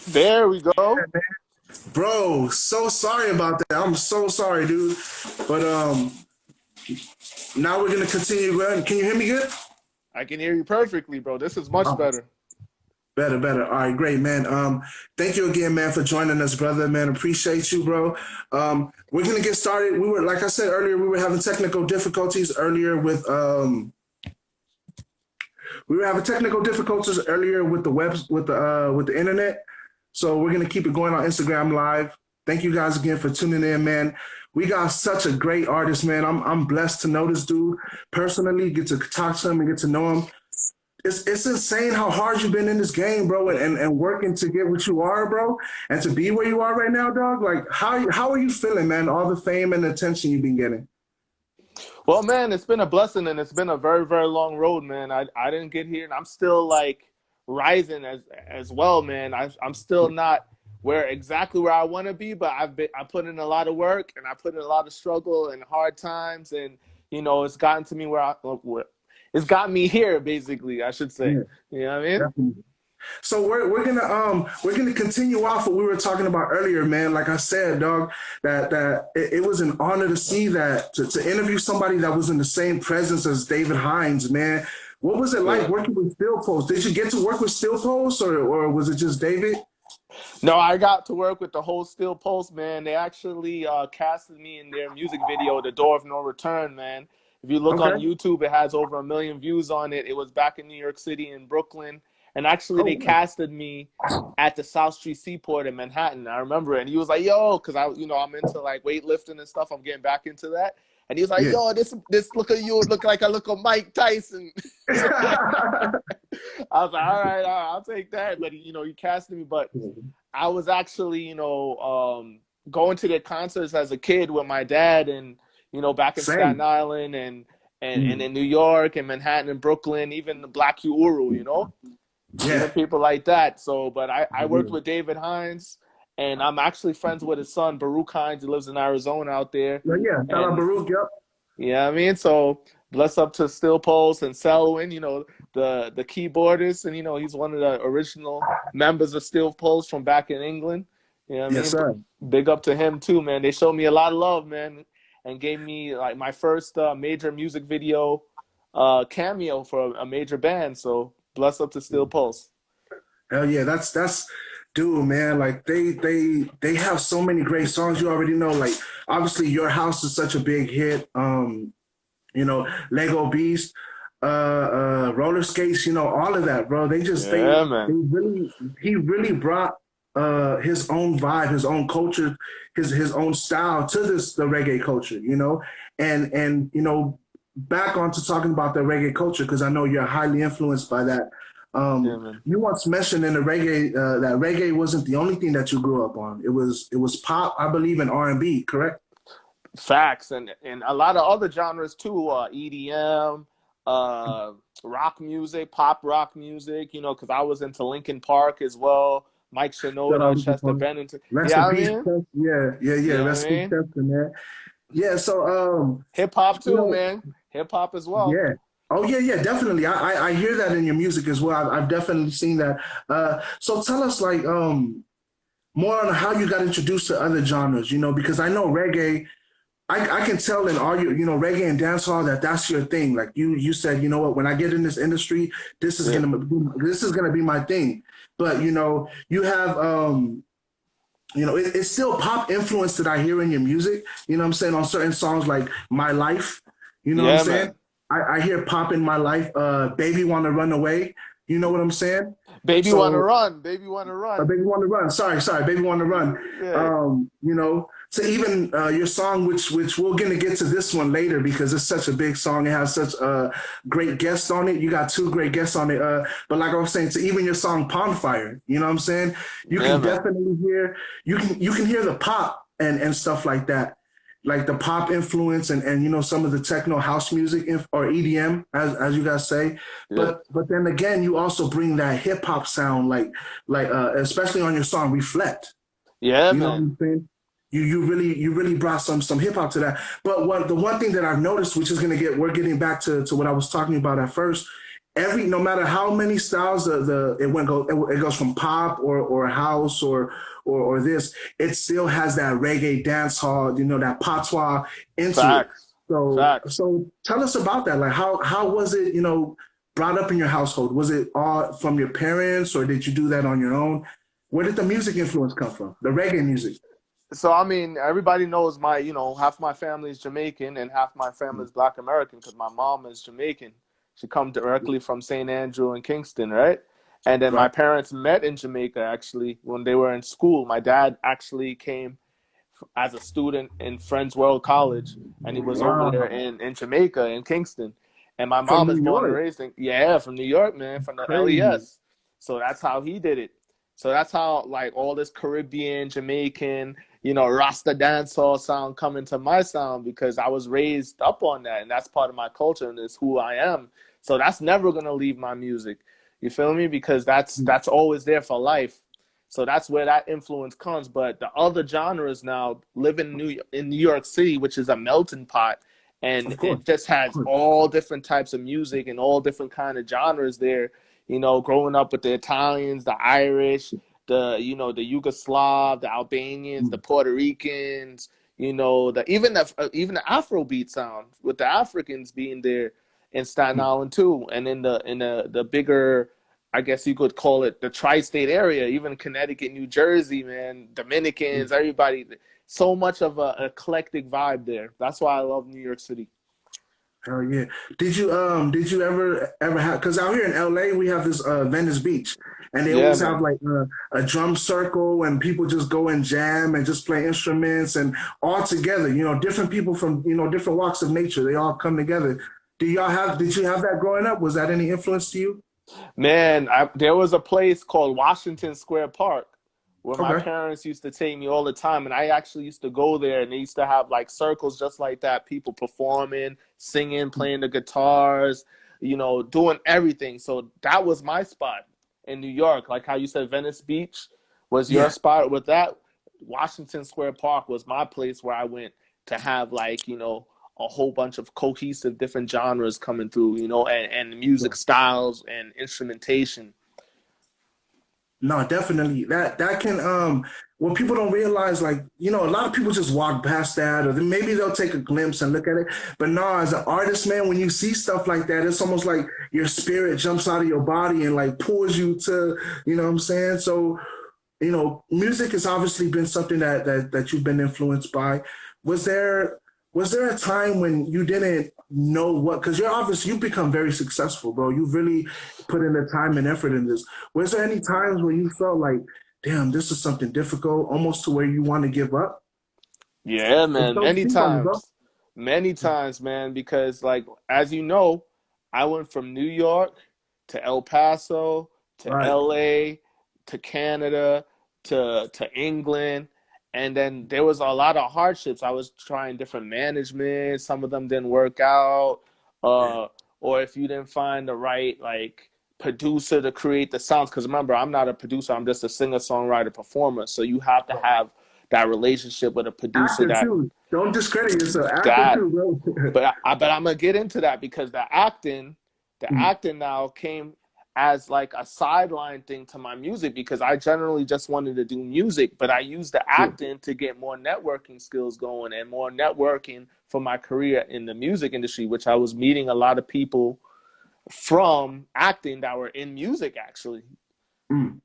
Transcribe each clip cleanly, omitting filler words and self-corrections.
There we go. Bro, so sorry about that. I'm so sorry, dude. But now we're gonna continue. Can you hear me good? I can hear you perfectly, bro. This is much Oh, better. better, better. All right, great, man. Thank you again, man, for joining us, brother. Man, appreciate you, bro. We're gonna get started. Like I said earlier, we were having technical difficulties earlier with the webs with the internet. So we're gonna keep it going on Instagram Live. Thank you guys again for tuning in, man. We got such a great artist, man. I'm blessed to know this dude personally, get to talk to him and get to know him. It's insane how hard you've been in this game, bro, and working to get what you are, bro, and to be where you are right now, dog. Like how are you feeling, man? All the fame and attention you've been getting. Well, man, it's been a blessing and it's been a very, very long road, man. I didn't get here and I'm still like rising as well, man. I'm still not where I want to be, but I put in a lot of work and I put in a lot of struggle and hard times, and it's gotten to me where it's got me here, basically, I should say. Yeah, You know what I mean? definitely. So we're gonna continue off what we were talking about earlier, man. Like I said, dog, that it was an honor to see that to interview somebody that was in the same presence as David Hines, man. What was it like Yeah. working with Still Post? Did you get to work with Still Post, or was it just David? No, I got to work with the whole Steel Pulse, man. They actually casted me in their music video, The Door of No Return, man. If you look on Okay. YouTube, it has over 1 million views on it. It was back in New York City in Brooklyn. And actually, Oh, they wow. casted me at the South Street Seaport in Manhattan. I remember it. And he was like, yo, because I'm into like weightlifting and stuff. I'm getting back into that. And he was like, Yeah. yo, this look at you, look like I look at Mike Tyson. I was like, all right, I'll take that. But he casted me. But I was actually, going to their concerts as a kid with my dad, and back in Staten Same. Island and Mm. in New York and Manhattan and Brooklyn, even the Black Uru, even Yeah. people like that. So, but I worked Yeah. with David Hines, and I'm actually friends with his son, Baruch Hines. He lives in Arizona out there. No, yeah. Shout out And Baruch. Yep. yeah, I mean, so bless up to Still Pulse and Selwyn, the keyboardist, and he's one of the original members of Still Pulse from back in England. You know what I Yes, mean? sir. Big up to him too, man. They showed me a lot of love, man, and gave me like my first major music video cameo for a major band. So bless up to Still Pulse. Hell yeah, that's dude, man. Like they have so many great songs. You already know. Like obviously, Your House is such a big hit. Lego Beast, roller skates. All of that, bro. They Yeah, man. really he really brought his own vibe, his own culture, his own style to the reggae culture. And back on to talking about the reggae culture because I know you're highly influenced by that. Yeah, man. You once mentioned in the reggae that reggae wasn't the only thing that you grew up on. It was pop, I believe, and R&B, correct? Facts, and a lot of other genres too, EDM, uh, rock music, pop rock music. Because I was into Linkin Park as well. Mike Shout out Shinoda, Linkin Chester Park. Bennington. Rest in Yeah, I peace, mean, Chester. Yeah, yeah, yeah. you know what Rest I in peace, mean. Chester, man. Yeah. So Hip hop you too, know, man. Hip hop as well. yeah. Oh yeah, yeah, definitely. I hear that in your music as well. I've definitely seen that. So tell us like more on how you got introduced to other genres. Because I know reggae. I can tell in all your, reggae and dancehall that's your thing. Like you said, you know what, when I get in this industry, Yeah, this is gonna be my thing. But you have it's still pop influence that I hear in your music. You know what I'm saying? On certain songs like My Life, you know what I'm yeah, saying? man. I hear pop in My Life, Baby Wanna Run Away. You know what I'm saying? Baby wanna So run. Baby wanna run. Baby Want to Run. Sorry, Baby Want to Run. Yeah, So even your song, which we're gonna get to this one later because it's such a big song. It has such great guests on it. You got two great guests on it. But like I was saying, to even your song Pond Fire, you know what I'm saying? You yeah, can man. definitely hear you can hear the pop and stuff like that. Like the pop influence and some of the techno house music or EDM as you guys say, Yeah, but then again you also bring that hip hop sound like especially on your song Reflect. yeah, You know what man. I'm saying? You really brought some hip hop to that. But the one thing that I've noticed, which is we're getting back to what I was talking about at first, every no matter how many styles it goes from pop or house or this, it still has that reggae dance hall, that patois into it. Facts. Facts. So tell us about that. Like how was it, brought up in your household? Was it all from your parents or did you do that on your own? Where did the music influence come from? The reggae music. So I mean, everybody knows half my family is Jamaican and half my family is Black American because my mom is Jamaican. She come directly from St. Andrew and Kingston, right? And then my Right. parents met in Jamaica actually when they were in school. My dad actually came as a student in Friends World College, and he was over there Wow. in Jamaica in Kingston. And my From mom is New born and York. raised from New York, man, from the Crazy. LES. So that's how he did it. So that's how like all this Caribbean, Jamaican, Rasta dancehall sound come into my sound because I was raised up on that, and that's part of my culture and it's who I am. So that's never gonna leave my music. You feel me? Because that's always there for life. So that's where that influence comes. But the other genres now live in New York City, which is a melting pot, and Of course. it just Of has course. all different types of music and all different kind of genres there. Growing up with the Italians, the Irish, the Yugoslav, the Albanians, the Mm. Puerto Ricans, even the Afrobeat sound with the Africans being there in Staten Mm. Island too, and in the bigger, I guess you could call it the tri-state area, even Connecticut, New Jersey, man, Mm. Dominicans, everybody. So much of a eclectic vibe there. That's why I love New York City. Hell yeah. Did you ever have, because out here in LA we have this Venice Beach, and they Yeah, always have man. like a drum circle and people just go and jam and just play instruments and all together, different people from, different walks of nature, they all come together. Did you have that growing up? Was that any influence to you? Man, there was a place called Washington Square Park where my Okay. parents used to take me all the time, and I actually used to go there, and they used to have like circles just like that, people performing, singing, playing the guitars, doing everything. So that was my spot in New York, like how you said Venice Beach was your Yeah. spot. With that, Washington Square Park was my place where I went to have like a whole bunch of cohesive different genres coming through, and Yeah. music styles and instrumentation. No, definitely. That can what people don't realize, like, a lot of people just walk past that, or then maybe they'll take a glimpse and look at it. But no, as an artist, man, when you see stuff like that, it's almost like your spirit jumps out of your body and like pulls you to, what I'm saying? So, music has obviously been something that you've been influenced by. Was there was there a time when you didn't know what? Because you've become very successful, bro. You've really put in the time and effort in this. Was there any times where you felt like, damn, this is something difficult, almost to where you want to give up? Yeah, If man, so, speak on it, bro. many times, man, because like as you know, I went from New York to El Paso to Right. LA to Canada to England, and then there was a lot of hardships. I was trying different management, some of them didn't work out, Yeah. uh, or if you didn't find the right like producer to create the sounds, because remember, I'm not a producer, I'm just a singer, songwriter, performer, so you have to have that relationship with a producer Actor that too. Don't discredit yourself. Actor that too, bro. but I'm gonna get into that because the Mm, acting now came as like a sideline thing to my music because I generally just wanted to do music, but I used the yeah. acting to get more networking skills going and more networking for my career in the music industry, which I was meeting a lot of people from acting that were in music actually. Mm,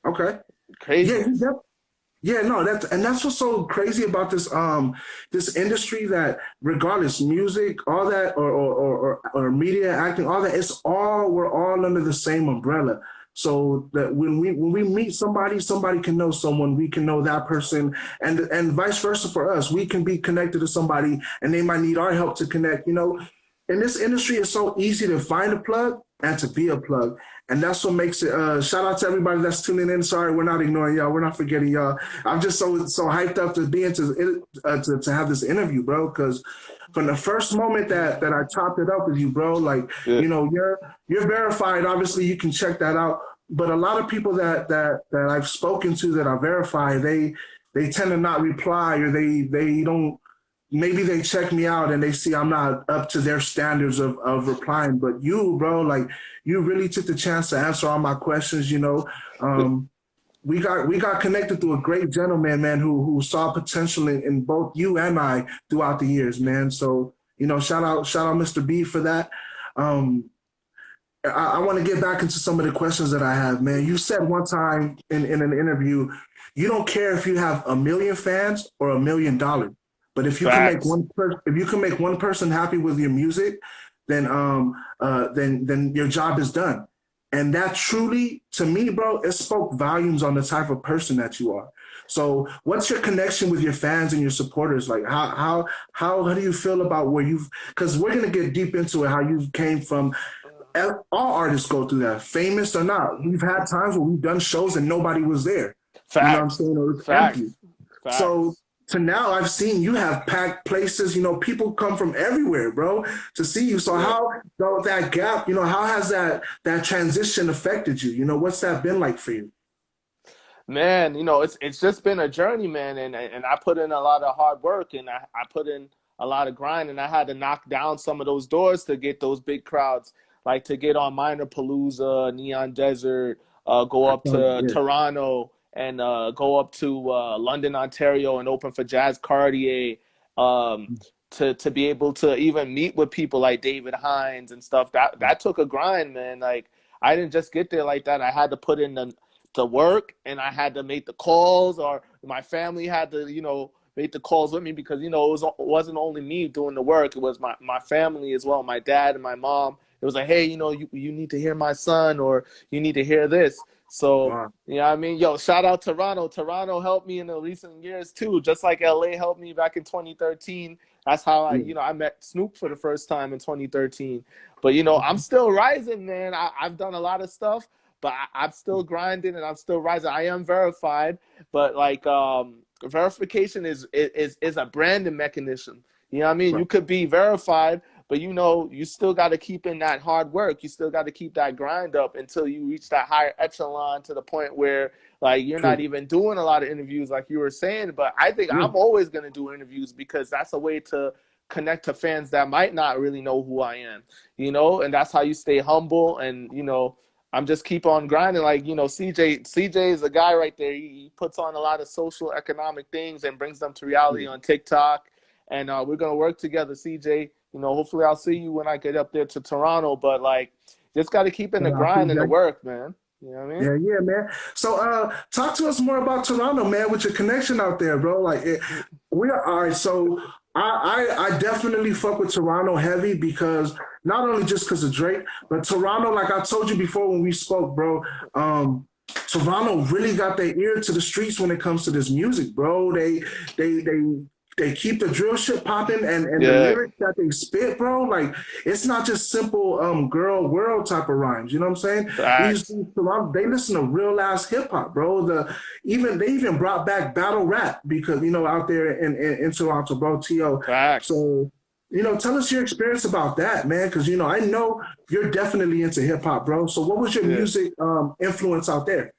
okay. Yeah, Craziness. yeah, no, that's what's so crazy about this industry, that regardless, music, all that, or media, acting, all that, we're all under the same umbrella. So that when we meet somebody, somebody can know someone, we can know that person, and vice versa for us. We can be connected to somebody and they might need our help to connect. In this industry, it's so easy to find a plug and to be a plug. And that's what makes it. Shout out to everybody that's tuning in. Sorry, we're not ignoring y'all. We're not forgetting y'all. I'm just so hyped up to be into to have this interview, bro. Because from the first moment that I chopped it up with you, bro, like, Yeah. you're verified. Obviously, you can check that out. But a lot of people that I've spoken to that are verified, they tend to not reply, or they don't. maybe they check me out and they see I'm not up to their standards of replying. But you, bro, like you really took the chance to answer all my questions. Um, we got connected through a great gentleman, man, who saw potential in both you and I throughout the years, man. So shout out Mr. B for that. Um, I want to get back into some of the questions that I have, man. You said one time in an interview, you don't care if you have 1 million fans or $1 million, but if you can make Facts. if you can make one person happy with your music, then your job is done. And that truly, to me, bro, it spoke volumes on the type of person that you are. So, what's your connection with your fans and your supporters? Like, how do you feel about where you've? Because we're gonna get deep into it. How you came from all artists go through that, famous or not. We've had times where we've done shows and nobody was there. You know what I'm Facts. saying? It was empty. Facts. So Facts. to now, I've seen you have packed places. People come from everywhere, bro, to see you. So Yeah. how though that gap? How has that transition affected you? What's that been like for you? Man, it's just been a journey, man, and I put in a lot of hard work, and I put in a lot of grind, and I had to knock down some of those doors to get those big crowds, like to get on Minor Palooza, Neon Desert, go up to Yeah, Toronto, and go up to London, Ontario, and open for Jazz Cartier. Um, to be able to even meet with people like David Hines and stuff, that took a grind, man. Like I didn't just get there like that. I had to put in the work, and I had to make the calls, or my family had to, make the calls with me, because it wasn't only me doing the work. It was my family as well, my dad and my mom. It was like, hey, you need to hear my son, or you need to hear this. So wow, yeah, I mean, yo, shout out Toronto. Toronto helped me in the recent years too, just like LA helped me back in 2013. That's how yeah, I met Snoop for the first time in 2013. But I'm still rising, man. I've done a lot of stuff, but I'm still grinding and I'm still rising. I am verified, but like verification is a branding mechanism. You know what I mean? right, You could be verified, but you still got to keep in that hard work. You still got to keep that grind up until you reach that higher echelon, to the point where like you're not true, even doing a lot of interviews like you were saying. But I think yeah, I'm always going to do interviews, because that's a way to connect to fans that might not really know who I am, and that's how you stay humble. And I'm just keep on grinding. Like, CJ is a guy right there. He puts on a lot of social economic things and brings them to reality yeah. on TikTok. And we're gonna work together, CJ. Hopefully I'll see you when I get up there to Toronto. But like, just got to keep in the I grind and the appreciate. work, man. You know what I mean? Yeah, yeah, man. So, talk to us more about Toronto, man, with your connection out there, bro. Like, we are all right. So, I definitely fuck with Toronto heavy, because not only just because of Drake, but Toronto, like I told you before when we spoke, bro. Toronto really got their ear to the streets when it comes to this music, bro. They keep the drill shit popping, and the Yeah, lyrics that they spit, bro. Like, it's not just simple girl world type of rhymes. You know what I'm saying? These facts. they listen to real ass hip hop, bro. They even brought back battle rap, because out there in Toronto, bro. Facts. So tell us your experience about that, man, because I know you're definitely into hip hop, bro. So what was your Yeah. music influence out there?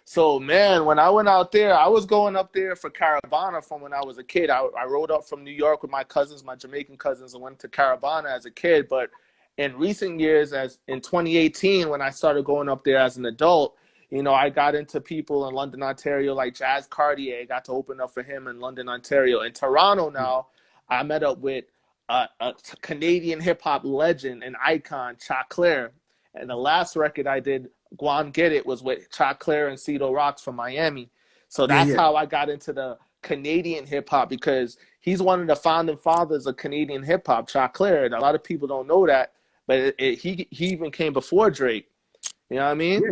So man, when I went out there, I was going up there for Caravana from when I was a kid. I rode up from New York with my cousins, my Jamaican cousins, and went to Caravana as a kid. But in recent years, as in 2018, when I started going up there as an adult, I got into people in London, Ontario, like Jazz Cartier. I got to open up for him in London, Ontario. In Toronto now, I met up with a Canadian hip hop legend and icon, Choclair. And the last record I did, Guan Get It, was with Choclair and Cito Rocks from Miami. So Yeah, that's yeah, how I got into the Canadian hip hop, because he's one of the founding fathers of Canadian hip hop, Choclair. And a lot of people don't know that, but he even came before Drake. You know what I mean? yeah.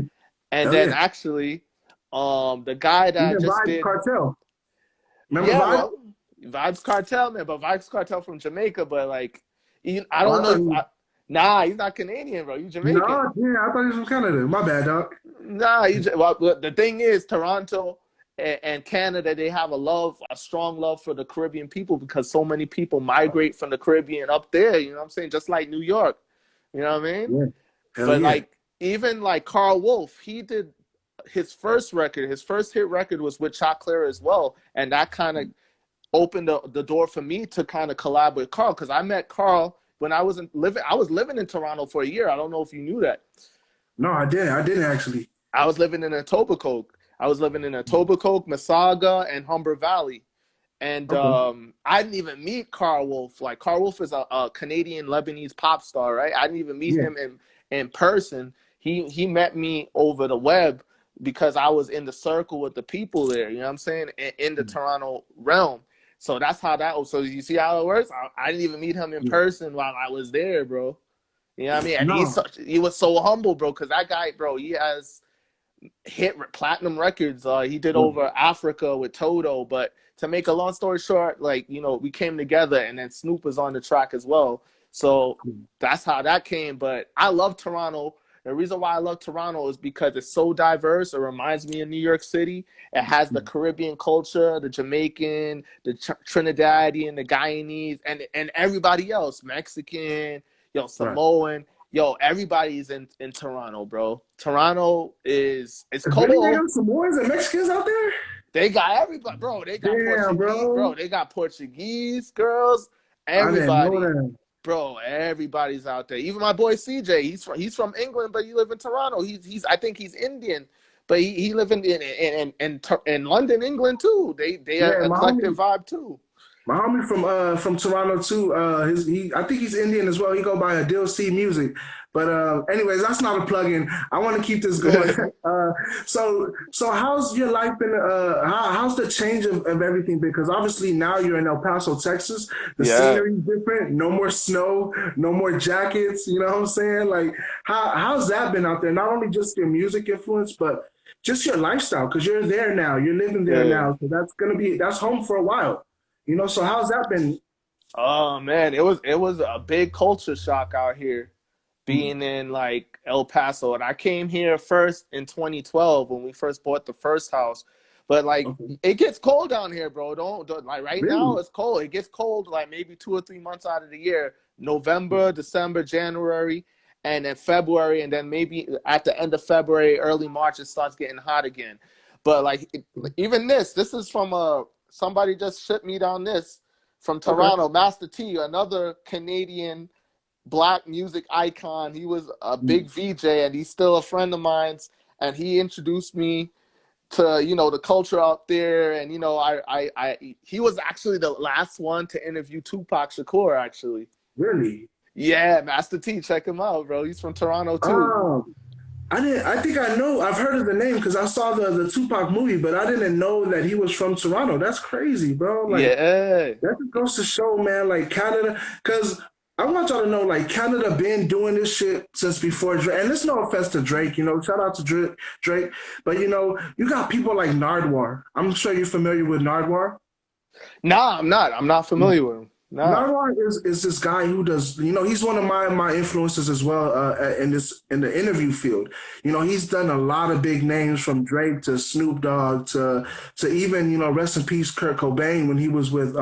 And Hell then yeah. actually, the guy that Even just Vibes did, Cartel. Remember yeah, Vibes? well, Vibes Cartel, man, but Vibes Cartel from Jamaica, but like, I Oh, don't I know thought if you. nah, he's not Canadian, bro. He's Jamaican. No, yeah, I thought he was from Canada. My bad, dog. Nah, well, the thing is, Toronto and Canada, they have a strong love for the Caribbean people, because so many people migrate from the Caribbean up there. You know what I'm saying? Just like New York. You know what I mean? Yeah. Hell But yeah. like, even like Carl Wolf, he did his first record. His first hit record was with Choclair as well, and that kind of opened the door for me to kind of collab with Carl, because I met Carl when I was living in Toronto for a year. I don't know if you knew that. No, I didn't. I didn't actually. I was living in Etobicoke. I was living in Etobicoke, Mississauga, and Humber Valley. And Okay. I didn't even meet Carl Wolf. Like, Carl Wolf is a Canadian Lebanese pop star, right? I didn't even meet Yeah. him in person. He met me over the web because I was in the circle with the people there. You know what I'm saying? In the Toronto realm. So that's how that was. So you see how it works? I didn't even meet him in Yeah. person while I was there, bro. You know what I mean? And No. he was so humble, bro, because that guy, bro, he has hit platinum records. He did Yeah. over Africa with Toto. But to make a long story short, like, you know, we came together, and then Snoop was on the track as well. So that's how that came. But I love Toronto. The reason why I love Toronto is because it's so diverse. It reminds me of New York City. It has the Caribbean culture, the Jamaican, the Trinidadian, the Guyanese, and everybody else, Mexican, Right. Samoan. Everybody's in Toronto, bro. Toronto it's Really, they cold. got Samoans and Mexicans out there? They got everybody, bro. They got Damn, Portuguese, bro. bro. They got Portuguese girls. I didn't know Everybody, that. bro. Everybody's out there. Even my boy CJ. He's from England, but he live in Toronto. He's I think he's Indian, but he live in London, England too. They are Yeah, a collective vibe too. my homie from Toronto too. I think he's Indian as well. He go by Adil C Music. But anyways, that's not a plug-in. I want to keep this going. So how's your life been? How's the change of everything? Because obviously now you're in El Paso, Texas. The Yeah. scenery's different. No more snow. No more jackets. You know what I'm saying? Like how's that been out there? Not only just your music influence, but just your lifestyle. Because you're there now. You're living there Yeah. now. So that's home for a while. So how's that been? Oh man, it was a big culture shock out here, Mhm. being in like El Paso. And I came here first in 2012 when we first bought the first house. But like, Okay. it gets cold down here, bro. Don't like, right now Really? it's cold. It gets cold like maybe 2 or 3 months out of the year. November, December, January, and then February, and then maybe at the end of February, early March, it starts getting hot again. But like, even this is from somebody just shipped me down this from Okay. Toronto, Master T, another Canadian black music icon. He was a big Mm. VJ, and he's still a friend of mine's. And he introduced me to the culture out there. And he was actually the last one to interview Tupac Shakur. Actually, Really? yeah, Master T, check him out, bro. He's from Toronto too. Oh, I didn't. I think I know. I've heard of the name because I saw the Tupac movie, but I didn't know that he was from Toronto. That's crazy, bro. Like Yeah, that just goes to show, man. Like Canada, because I want y'all to know, like Canada been doing this shit since before Drake. And it's no offense to Drake, shout out to Drake. But you got people like Nardwar. I'm sure you're familiar with Nardwar. nah, I'm not. I'm not familiar with him. Nah. Narwhal is this guy who does, he's one of my influences as well in the interview field. He's done a lot of big names from Drake to Snoop Dogg to even rest in peace Kurt Cobain when he was with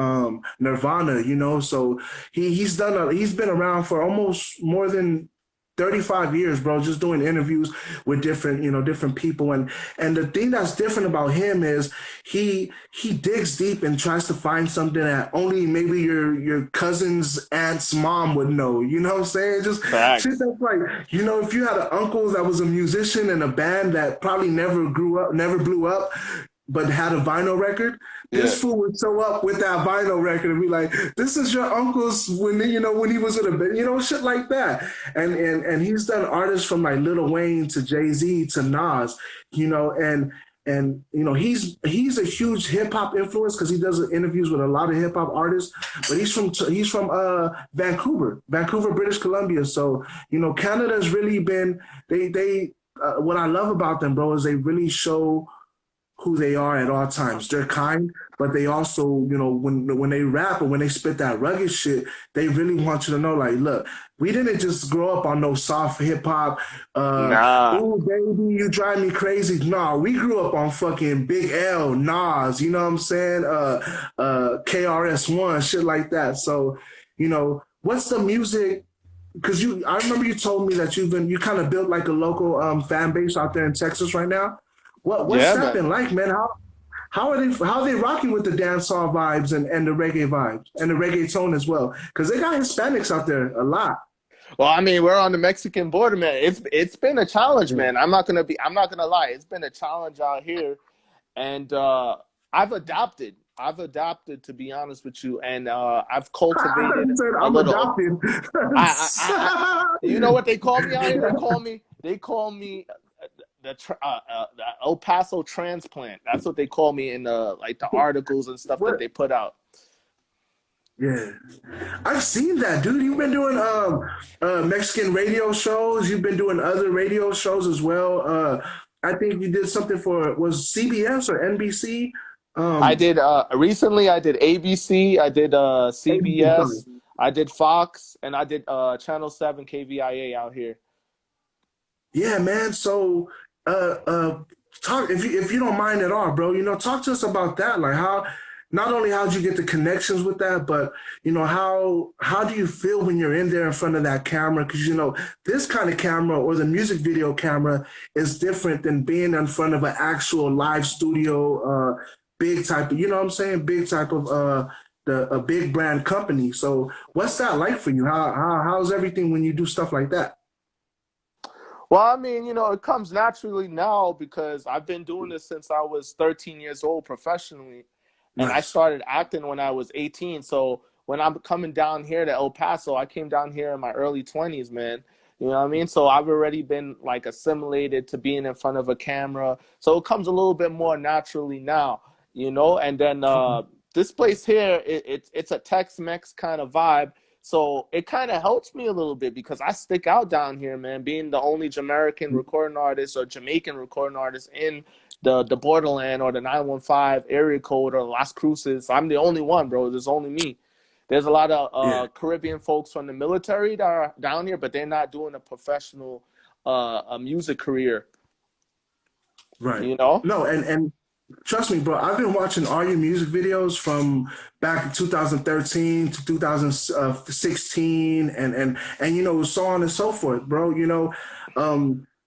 Nirvana. So he's been around for almost more than 35 years, bro, just doing interviews with different people. And the thing that's different about him is he digs deep and tries to find something that only maybe your cousin's aunt's mom would know. You know what I'm saying? Just shit Facts. that's like, if you had an uncle that was a musician in a band that probably never grew up, never blew up, but had a vinyl record, Yeah. this fool would show up with that vinyl record and be like, "This is your uncle's when he was in a band, shit like that." And he's done artists from like Lil Wayne to Jay-Z to Nas, and he's a huge hip hop influence because he does interviews with a lot of hip hop artists. But he's from Vancouver, British Columbia. So Canada's really been they. What I love about them, bro, is they really show who they are at all times. They're kind, but they also, when they rap or when they spit that rugged shit, they really want you to know, like, look, we didn't just grow up on no soft hip hop. Nah. Ooh, baby, you drive me crazy. Nah, we grew up on fucking Big L, Nas. You know what I'm saying? KRS-One, shit like that. So, what's the music? Because I remember you told me that you kind of built like a local fan base out there in Texas right now. What's Yeah, that man. been like, man? how are they rocking with the dancehall vibes and the reggae vibes and the reggaeton as well? Because they got Hispanics out there a lot. Well, I mean, we're on the Mexican border, man. It's been a challenge, Yeah. man. I'm not gonna lie. It's been a challenge out here, and I've adapted. I've adapted, to be honest with you, and I've cultivated He said, a I'm little. adopted. You know what they call me out here? They call me the El Paso transplant. That's what they call me in the like the articles and stuff that What? they put out. Yeah, I've seen that, dude. You've been doing Mexican radio shows. You've been doing other radio shows as well. I think you did something for was CBS or NBC. I Um, did recently. I did ABC. I did ABC, sorry. CBS. I did Fox, and I did Channel 7 KVIA out here. Yeah, man. So, uh, uh, talk if you don't mind at all, bro. Talk to us about that. Like how, not only how'd you get the connections with that, but how do you feel when you're in there in front of that camera? Because this kind of camera or the music video camera is different than being in front of an actual live studio, big type of, you know what I'm saying, big type of a big brand company. So, what's that like for you? How's everything when you do stuff like that? Well, I mean, it comes naturally now because I've been doing this since I was 13 years old professionally, and I Nice. started acting when I was 18. So when I'm coming down here to El Paso, I came down here in my early 20s, man. You know what I mean? So I've already been like assimilated to being in front of a camera. So it comes a little bit more naturally now, And then this place here, it's a Tex-Mex kind of vibe. So it kind of helps me a little bit because I stick out down here, man, being the only Jamaican recording artist or Jamaican recording artist in the borderland or the 915 area code or Las Cruces. I'm the only one, bro. There's only me. There's a lot of Yeah. Caribbean folks from the military that are down here, but they're not doing a professional a music career, Right. you know? No, and trust me, bro. I've been watching all your music videos from back in 2013 to 2016, and so on and so forth, bro.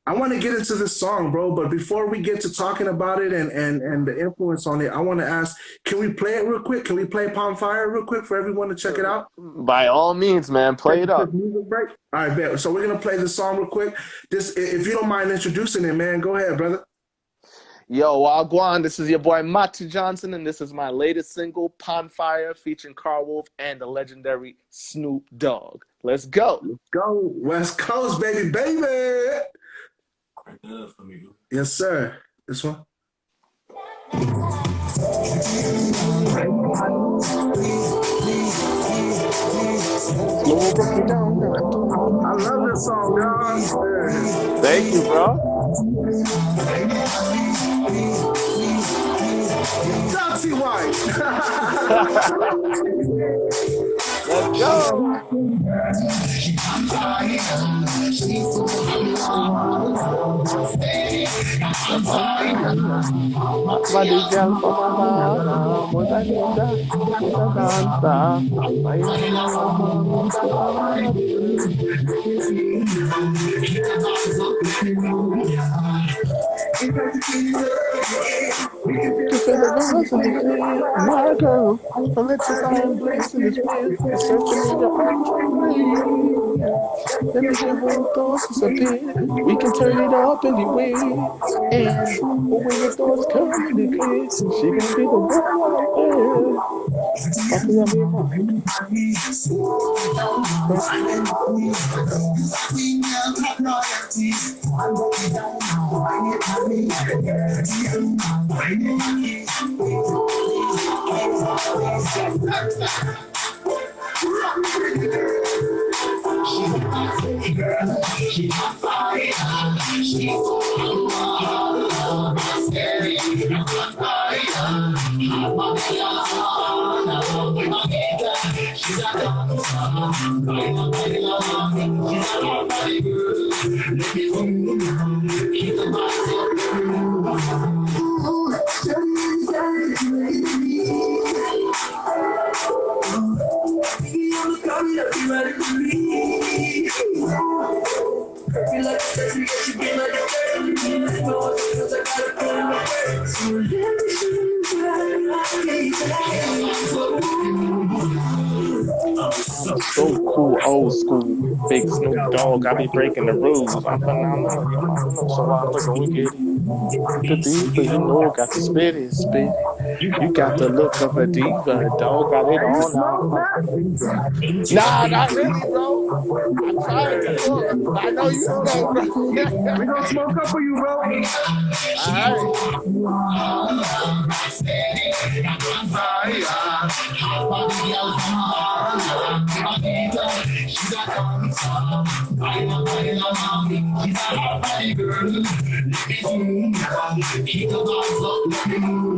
I want to get into this song, bro. But before we get to talking about it and the influence on it, I want to ask, can we play it real quick? Can we play Palm Fire real quick for everyone to check it out? By all means, man, play Take it a quick up. music break. All right, bet. So we're gonna play this song real quick. This, if you don't mind introducing it, man, go ahead, brother. Yo, Wagwan, this is your boy Matu Johnson, and this is my latest single, Pond Fire, featuring Carl Wolf and the legendary Snoop Dogg. Let's go. Go West Coast, baby, baby. Yes, sir. This one. Slow broke it down now. I love this song, dog. Thank you, bro. Toxie White. Let's go. Body girl from Havana, muda linda, muda danza. To feel the vibes in the air, my girl. Electrify and blazing this wind. It's circling your arteries. Let me hear when thoughts disappear. We can turn it up anyway. And when your thoughts come in the clear, she gonna be the one out there. Papi, I mean, I'm so cool, old school. Big Snoop Dogg, I be breaking the rules. I'm phenomenal, you mama know, so I look wicked. The diva, you know, got to spit it, spit it. You got the look of a diva, dog got it Hey, you all smoke now. that? Nah, not really, bro. I'm trying to though, but I know you smoke, bro. We gonna smoke up for you, bro. All right.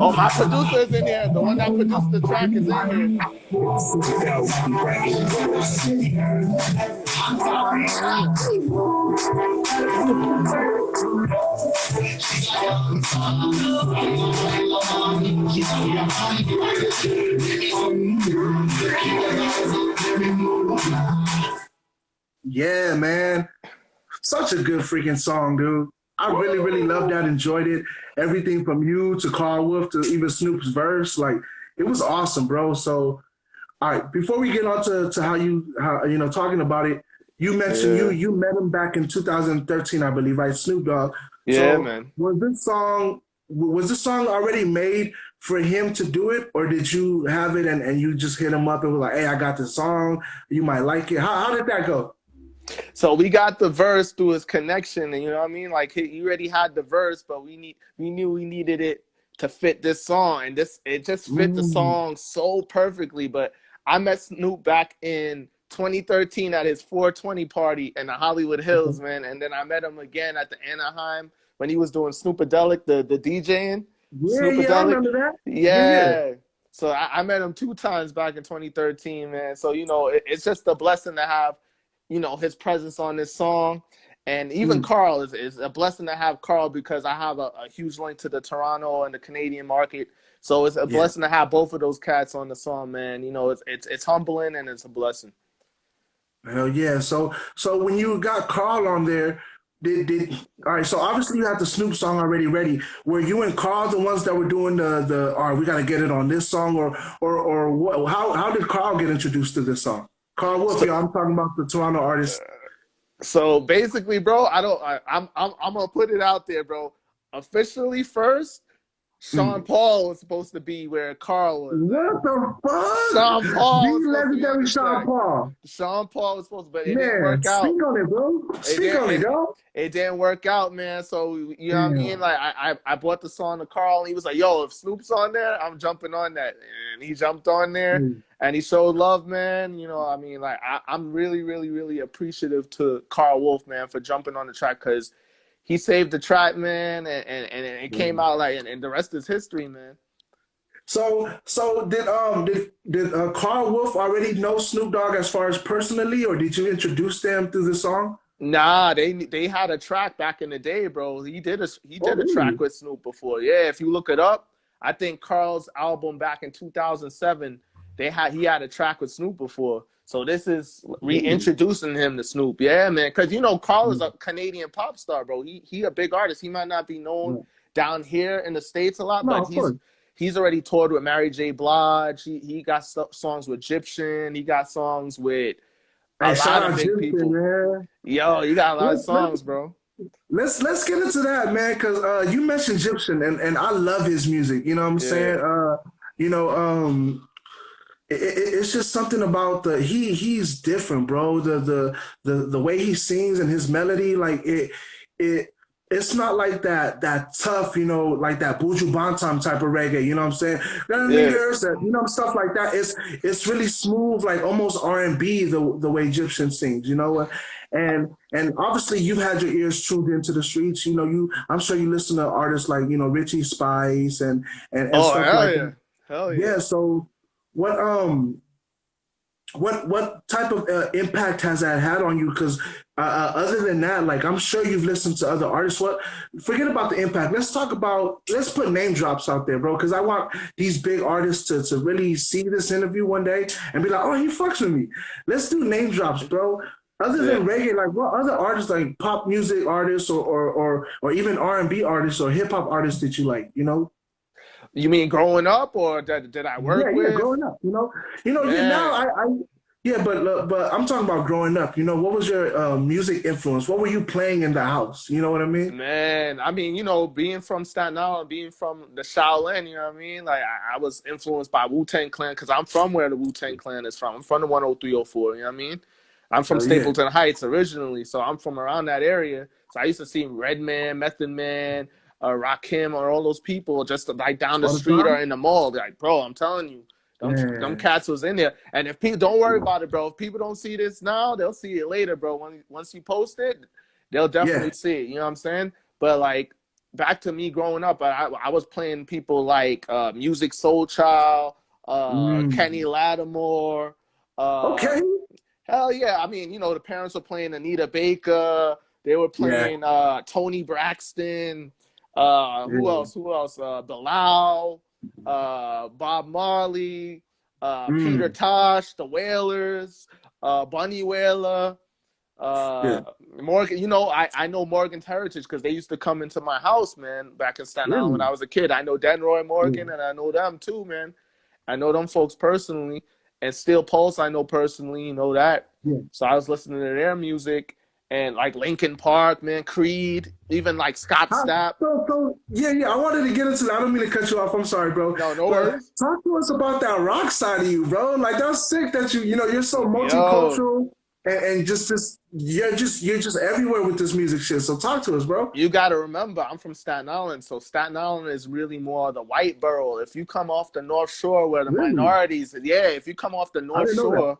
Oh, my producer is in here. The one that produced the track is in here. Yeah, man. Such a good freaking song, dude. I really, really loved that. Enjoyed it. Everything from you to Carl Wolf to even Snoop's verse. Like, it was awesome, bro. So, all right, before we get on to how you know talking about it, you mentioned Yeah. you met him back in 2013, I believe, right? Snoop Dogg. Yeah, So man. was this song already made for him to do it, or did you have it and you just hit him up and was like, hey, I got this song, you might like it? How did that go? So we got the verse through his connection, and you know what I mean. Like he already had the verse, but we knew we needed it to fit this song, and it just fit the Mm, song so perfectly. But I met Snoop back in 2013 at his 420 party in the Hollywood okay. Hills, man, and then I met him again at the Anaheim when he was doing Snoopadelic, the DJing. Yeah, I Snoopadelic, remember that. Yeah. yeah. So I met him 2 times back in 2013, man. So you know, it's just a blessing to have, you know, his presence on this song. And even Mm, Carl is a blessing to have Carl because I have a huge link to the Toronto and the Canadian market. So it's a yeah. blessing to have both of those cats on the song, man. You know, it's humbling and it's a blessing. Hell yeah. So when you got Carl on there, did all right, so obviously you had the Snoop song already ready. Were you and Carl the ones that were doing the all right, we gotta get it on this song, or what, how did Carl get introduced to this song? Carl Wolf, So, yo, I'm talking about the Toronto artist. so basically, bro, I'm gonna put it out there, bro. Officially first, Sean Mm. Paul was supposed to be where Carl was at. What the Sean fuck? Paul was The supposed to be on legendary the Sean track. Paul. Sean Paul was supposed to, but it didn't Man, work out. speak on it, bro. It Speak didn't. on it, dog. It didn't work out, man. So you know what I mean. Damn. Like I brought the song to Carl, and he was like, "Yo, if Snoop's on there, I'm jumping on that." And he jumped on there, Mm. and he showed love, man. You know, what I mean, like I'm really, really, really appreciative to Carl Wolf, man, for jumping on the track because he saved the track, man, and it came Mm. out like, and the rest is history, man. So did Carl Wolf already know Snoop Dogg as far as personally, or did you introduce them through the song? Nah, they had a track back in the day, bro. He did Oh, a track really? with Snoop before. Yeah, if you look it up, I think Carl's album back in 2007, he had a track with Snoop before. So this is Really? reintroducing him to Snoop. Yeah, man, because you know Carl is Mm. a Canadian pop star, bro. He a big artist. He might not be known Yeah. down here in the States a lot, No, but of course. he's already toured with Mary J. Blige. He got songs with Egyptian. He got songs with a Hey, shout lot of out big Houston, people. man. Yo, you got a lot of Let, let, songs, bro. let's get into that, man, because you mentioned Egyptian, and I love his music. You know what I'm Yeah. saying? You know, it's just something about he's different, bro. The way he sings and his melody, like it it's not like that tough, you know, like that Buju Bantam type of reggae. You know what I'm saying? Yeah. You know, stuff like that. It's really smooth, like almost R&B the way Egyptian sings. You know, and obviously you've had your ears tuned into the streets. You know, I'm sure you listen to artists like Richie Spice and Oh, stuff hell like yeah. that. Hell yeah. Yeah, so what what type of impact has that had on you? Because other than that, like I'm sure you've listened to other artists. What forget about the impact. Let's put name drops out there, bro. Because I want these big artists to really see this interview one day and be like, oh, he fucks with me. Let's do name drops, bro. Other Yeah. than reggae, like what other artists, like pop music artists or even R&B artists or hip hop artists that you like? You know? You mean growing up, or did I Yeah, work yeah, with? growing up, yeah. Now Man, yeah, but I'm talking about growing up. What was your music influence? What were you playing in the house? You know what I mean? Man, I mean, being from Staten Island, being from the Shaolin, you know what I mean? Like, I was influenced by Wu-Tang Clan because I'm from where the Wu-Tang Clan is from. I'm from the 10304, you know what I mean? I'm from Oh yeah, Stapleton Heights originally, so I'm from around that area. So I used to see Redman, Method Man, Rakim, or all those people just like down the all the street or time. in the mall. Like, bro, I'm telling you, them Man, cats was in there. And if people don't worry about it, bro. If people don't see this now, they'll see it later, bro. Once you post it, they'll definitely yeah, see it. You know what I'm saying? But like back to me growing up, I was playing people like Music Soul Child, Kenny mm. Lattimore. Uh, Okay, Hell yeah! I mean, the parents were playing Anita Baker. They were yeah, playing Tony Braxton. Who yeah, else? Who else? Bilal, Bob Marley, Peter mm. Tosh, the Wailers, Bunny Wailer. Yeah, Uh, Morgan, I know Morgan's heritage because they used to come into my house, man, back in Staten Island when really, I was a kid. I know Denroy yeah, Morgan, and I know them too, man. I know them folks personally, and Steel Pulse I know personally, that. yeah. So I was listening to their music and like Linkin Park, man, Creed, even like Scott Huh? Stapp. Yeah, yeah. I wanted to get into that. I don't mean to cut you off. I'm sorry, bro. No, no But worries. talk to us about that rock side of you, bro. Like that's sick that you're so Yo, multicultural and you're just everywhere with this music shit. So talk to us, bro. you got to remember, I'm from Staten Island, so Staten Island is really more the white borough. If you come off the North Shore, where the Really? minorities, yeah, if you come off the I North didn't know that. Shore,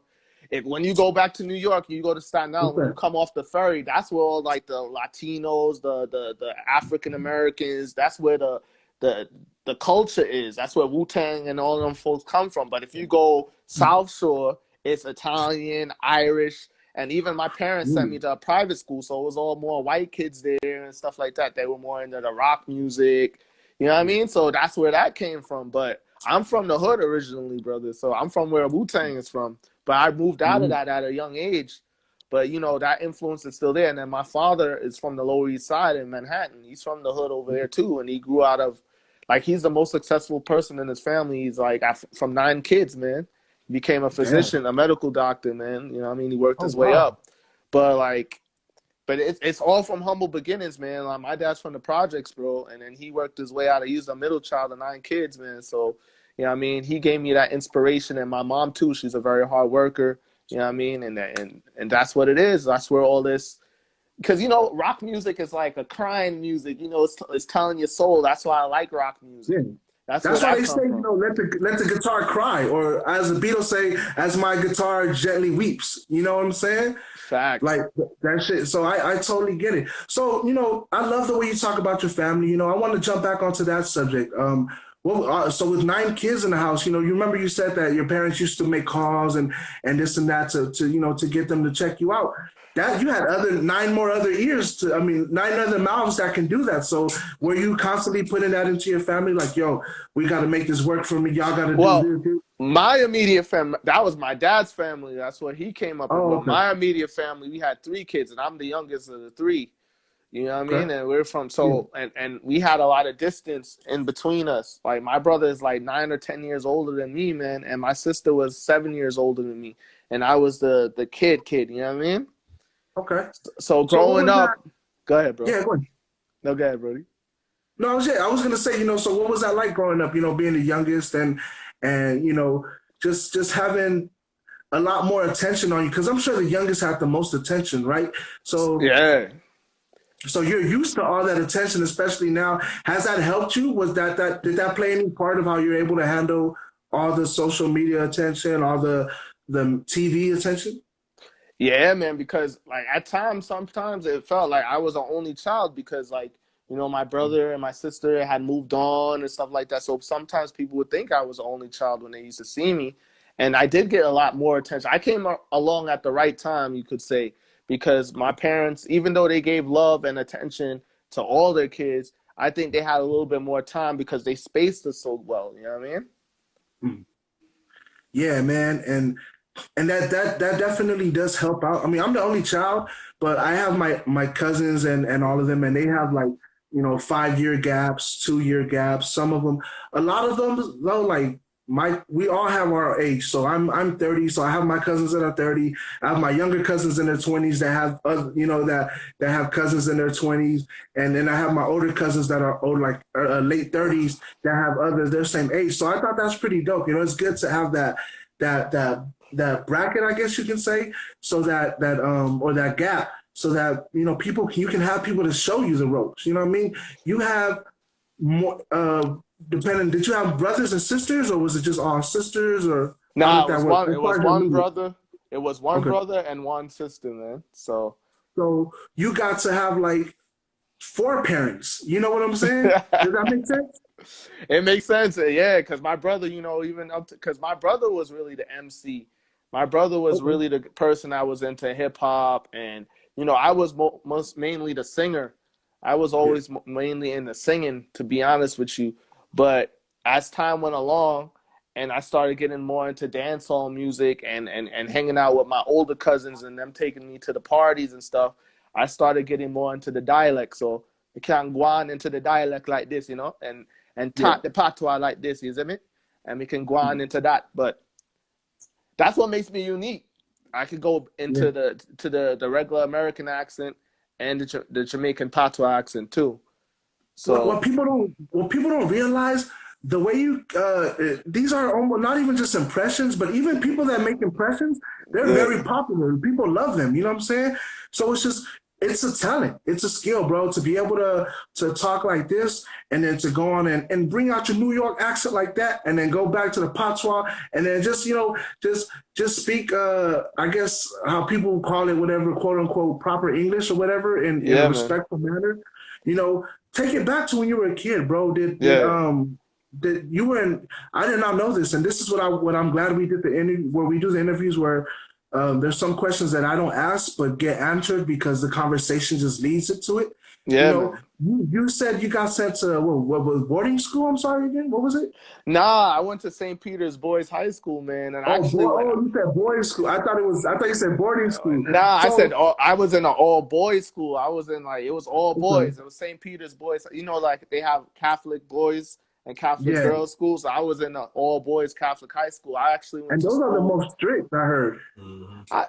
if when you go back to New York, you go to Staten What's Island. When you that? come off the ferry, that's where all like the Latinos, the African Americans, that's where the the culture is. That's where Wu Tang and all them folks come from. But if you go South Shore, it's Italian, Irish, and even my parents sent Mm. me to a private school, so it was all more white kids there and stuff like that. They were more into the rock music, you know what I Yeah. mean? So that's where that came from. But I'm from the hood originally, brother. So I'm from where Wu Tang is from. But I moved out of Mhm. that at a young age. But that influence is still there. And then my father is from the Lower East Side in Manhattan. He's from the hood over there too, and he grew out of like he's the most successful person in his family. He's like from 9 kids, man. He became a Damn. physician, a medical doctor, man. You know what I mean? He worked Oh his way wow. up. But it's all from humble beginnings, man. Like my dad's from the projects, bro, and then he worked his way out. He was a middle child of 9 kids, man. So what I mean, he gave me that inspiration, and my mom too. She's a very hard worker. You know what I mean, and that's what it is. That's where all this, because rock music is like a crying music. It's telling your soul. That's why I like rock music. Yeah. That's where That's why that they say, come from. let the guitar cry, or as the Beatles say, as my guitar gently weeps. You know what I'm saying? Facts. Like that shit. So I totally get it. So, I love the way you talk about your family. I want to jump back onto that subject. So with 9 kids in the house, you remember you said that your parents used to make calls and this and that to get them to check you out. That you had other 9 more other ears I mean, 9 other mouths that can do that. So were you constantly putting that into your family? Like, yo, we got to make this work for me. Y'all got to do Well, this. my immediate family, that was my dad's family. That's what he came up with. Oh, But okay. my immediate family, we had 3 kids, and I'm the youngest of the three. You know what I Okay. mean? And we're from Yeah. and we had a lot of distance in between us. Like my brother is like 9 or 10 years older than me, man, and my sister was 7 years older than me, and I was the kid. You know what I mean? Okay. So So what growing was that? up, go ahead, bro. Yeah, go ahead. No, go ahead, Brody. No, I was gonna say, so what was that like growing up? Being the youngest and just having a lot more attention on you because I'm sure the youngest had the most attention, right? So Yeah. so you're used to all that attention, especially now. Has that helped you? Was that did that play any part of how you're able to handle all the social media attention, all the TV attention? Yeah, man, because like at times, sometimes it felt like I was the only child because like, my brother and my sister had moved on and stuff like that. So sometimes people would think I was the only child when they used to see me. And I did get a lot more attention. I came along at the right time, you could say, because my parents, even though they gave love and attention to all their kids, I think they had a little bit more time because they spaced us so well. You know what I mean? Mm. Yeah, man, and that definitely does help out. I mean, I'm the only child, but I have my cousins and all of them, and they have like 5-year gaps, 2-year gaps. Some of them, a lot of them, though, like we all have our age. So I'm 30, so I have my cousins that are 30. I have my younger cousins in their 20s that have, that have cousins in their 20s, and then I have my older cousins that are old, like late 30s, that have others their same age. So I thought that's pretty dope. It's good to have that that that bracket, I guess you can say, so or that gap, so that people you can have people to show you the ropes. You know what I mean? You have more depending. Did you have brothers and sisters, or was it just all sisters, or how Nah, did that work? As it far was as your one music, brother. It was one okay. brother and one sister, man. So So you got to have like four parents. You know what I'm saying? Does that make sense? it makes sense, yeah. Because my brother, even up to, because my brother was really the MC. My brother was Okay. really the person that was into hip hop, and I was most mainly the singer. I was Yeah. always mainly into singing, to be honest with you. But as time went along, and I started getting more into dancehall music and hanging out with my older cousins and them taking me to the parties and stuff, I started getting more into the dialect. So we can go on into the dialect like this, and Yeah. talk the patois like this, you see me? And we can go on into that. But that's what makes me unique. I could go Yeah. into the regular American accent and the Jamaican patois accent too. So What people don't realize, the way you these are almost not even just impressions, but even people that make impressions, they're yeah, very popular. People love them. You know what I'm saying? So it's a talent, it's a skill, bro, to be able to talk like this, and then to go on and bring out your New York accent like that, and then go back to the patois, and then just speak, I guess how people call it, whatever, quote unquote, proper English or whatever, in a yeah, man, respectful manner. You know, take it back to when you were a kid, bro. yeah, Did you were in? I did not know this, and this is what I'm glad we did the interview, where we do the interviews, where there's some questions that I don't ask but get answered because the conversation just leads it to it. yeah, man. You said you got sent to what was boarding school? I'm sorry again. What was it? Nah, I went to St. Peter's Boys High School, man, and I Oh, actually went. you said boarding school. I thought you said boarding school. Nah, I said So I was in an all boys school. I was in it was all okay, boys. It was St. Peter's Boys. Like they have Catholic boys and Catholic yeah, girls schools. So I was in an all boys Catholic high school. I actually went and to those are the school. most strict, I heard. I,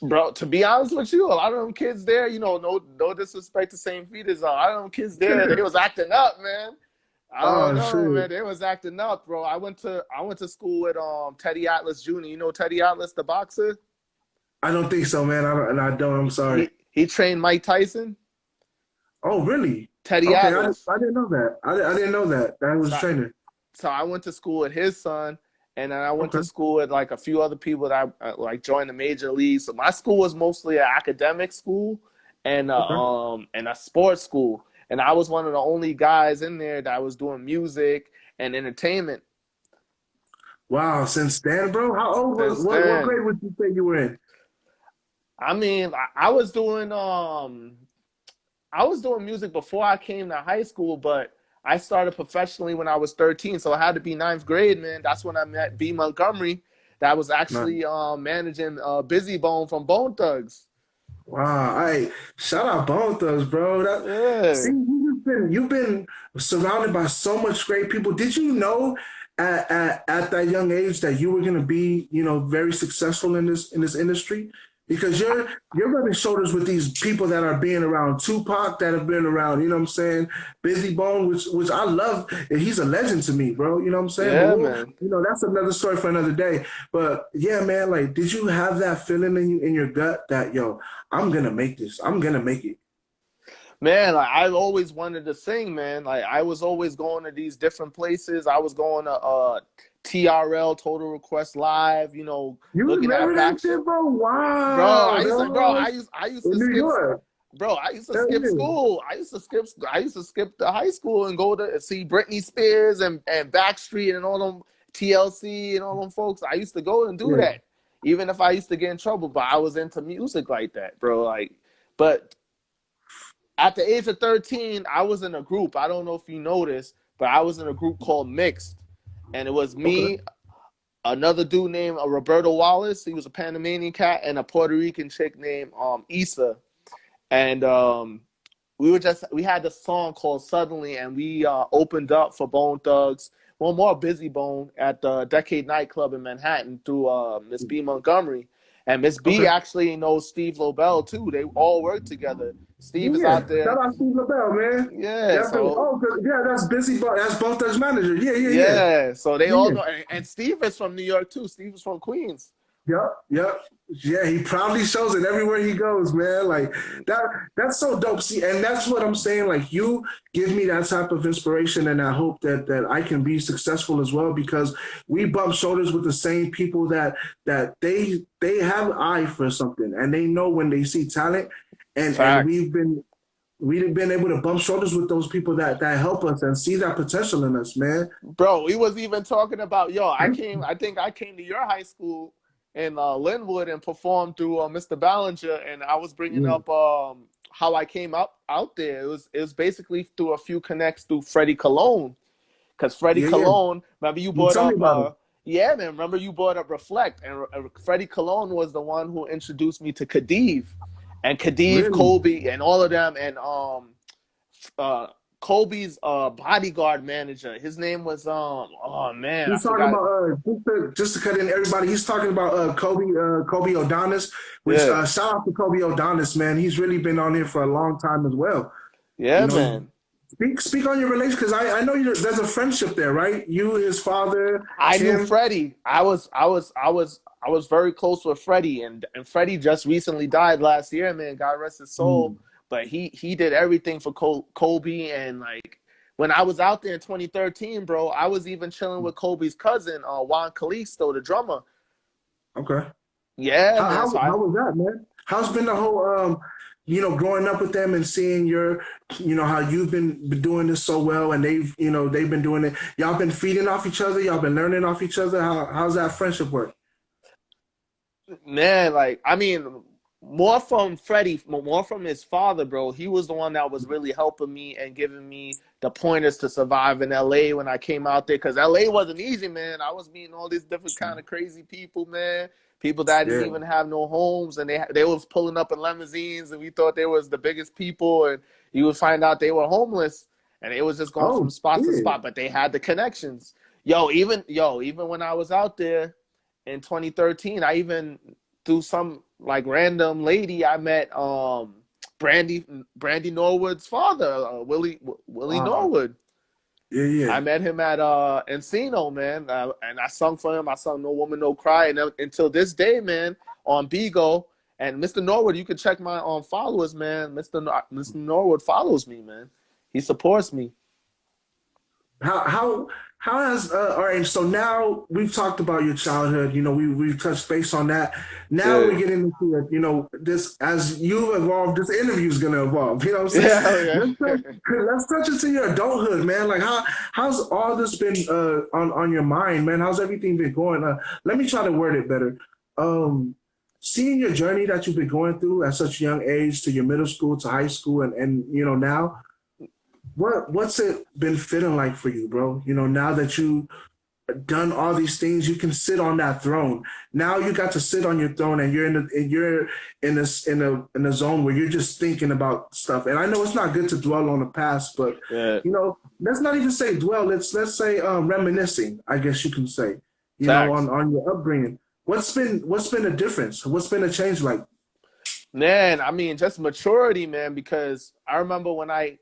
bro, to be honest with you, a lot of them kids there, no disrespect to St. Peter's, a lot of them kids there, they was acting up, man. I don't Oh know, shit. man. They was acting up, bro. I went to school with Teddy Atlas Jr. You know Teddy Atlas, the boxer? I don't think so, man. I don't. I'm sorry. He trained Mike Tyson. Oh, really? Teddy Okay, Atlas. I didn't know that. I didn't know that. That was a So, trainer. so I went to school with his son, and then I went Okay. to school with like a few other people that like joined the major leagues. So my school was mostly an academic school Okay. and a sports school. And I was one of the only guys in there that was doing music and entertainment Wow. Since then, bro, how old was since what then. grade would you say you were in? I mean, I was doing music before I came to high school, but I started professionally when I was 13, so it had to be ninth grade, man. That's when I met B Montgomery, that was No. actually managing Busy Bone from Bone Thugs. Wow. Shout out Bone Thugs, bro. See, Yeah, you've been surrounded by so much great people. Did you know at that young age that you were gonna be, very successful in this industry? Because you're rubbing shoulders with these people that are being around Tupac, that have been around, you know what I'm saying? Busy Bone, which I love, and he's a legend to me, bro. You know what I'm saying? But yeah, man. that's another story for another day. But yeah, man, like, did you have that feeling in your gut that, yo, I'm gonna make this. I'm gonna make it. Man, like I always wanted to sing, man. Like I was always going to these different places. I was going to TRL Total Request Live, You looking at remember that back. shit, bro? Bro, Wow, dog. I used In to New skip. York. Bro, I used to Hell skip yeah. school. I used to skip the high school and go to see Britney Spears and Backstreet and all them TLC and all them folks. I used to go and do Yeah. that, even if I used to get in trouble. But I was into music like that, bro. But at the age of 13, I was in a group. I don't know if you noticed, but I was in a group called Mixed, and it was Okay. me, another dude named Roberto Wallace. He was a Panamanian cat, and a Puerto Rican chick named Issa, and we had this song called Suddenly, and we opened up for Bone Thugs, one more Busy Bone at the Decade nightclub in Manhattan through Miss B Montgomery. And Miss B Okay. actually knows Steve Lobel too. They all work together. Steve is Yeah. out there. Shout out Steve LaBelle, man. Yeah, Definitely. so Oh, yeah, that's busy. That's Bone Thugs manager. Yeah, yeah, yeah. yeah, so they all Yeah. know. And Steve is from New York too. Steve is from Queens. Yep, yep. Yeah, he proudly shows it everywhere he goes, man. Like that that's so dope. See, and that's what I'm saying. Like you give me that type of inspiration and I hope that I can be successful as well because we bump shoulders with the same people that they have an eye for something and they know when they see talent and Facts. we've been able to bump shoulders with those people that help us and see that potential in us, man. Bro, we was even talking about, yo, I think I came to your high school in Linwood and performed through Mr. Ballinger, and I was bringing Yeah, up how I came out there. It was basically through a few connects through Freddie Cologne, because Freddie yeah, yeah. Cologne, remember you You brought tell me up, about it. yeah, man, remember you brought up Reflect, and Freddie Cologne was the one who introduced me to Khadiv, and Khadiv, Really? Kobe, and all of them, and uh, Kobe's bodyguard manager. His name was oh man, I He's talking forgot. about just to cut in everybody. He's talking about Kobe Odonis, which Yeah, shout out to Kobe Odonis, man. He's really been on here for a long time as well. You yeah, know, man. speak on your relation because I know there's a friendship there, right? You, his father, I knew him. Freddie. I was very close with Freddie, and Freddie just recently died last year, man. God rest his soul. Mm, But he did everything for Kobe, and like when I was out there in 2013, bro, I was even chilling with Kobe's cousin, Juan Calisto, the drummer. okay. Yeah, How, man. how So I how was that, man? How's been the whole growing up with them and seeing how you've been doing this so well and they've been doing it. Y'all been feeding off each other. Y'all been learning off each other. How's that friendship work? Man, like I mean, more from Freddie, more from his father, bro. He was the one that was really helping me and giving me the pointers to survive in LA when I came out there. Because LA wasn't easy, man. I was meeting all these different kind of crazy people, man. People that didn't Yeah. even have no homes, and they was pulling up in limousines, and we thought they was the biggest people, and you would find out they were homeless, and they was just going Oh from spot to shit. spot, but they had the connections. Even when I was out there in 2013, I even through some like random lady I met, Brandy Norwood's father, Willie Wow. Norwood. Yeah, I yeah. met him at Encino, man, and I sung for him. I sung "No Woman No Cry," and until this day, man, on Bigo and Mr. Norwood, you can check my followers, man. Mr. Norwood follows me, man. He supports me. How has all right, so now we've talked about your childhood, we've touched base on that. Now we're Yeah, getting into it, this as you evolve, this interview is gonna evolve. You know what I'm saying? yeah, Let's touch, yeah. let's touch into your adulthood, man. Like how's all this been on your mind, man? How's everything been going? Let me try to word it better. Um Seeing your journey that you've been going through at such a young age to your middle school to high school and now what's it been feeling like for you, bro? Now that you done all these things, you can sit on that throne. Now you got to sit on your throne, and you're in this in a zone where you're just thinking about stuff. And I know it's not good to dwell on the past, but Yeah. let's not even say dwell. Let's say reminiscing. I guess you can say, Facts. on your upbringing. What's been a difference? What's been a change like? Man, I mean, just maturity, man, because I remember when I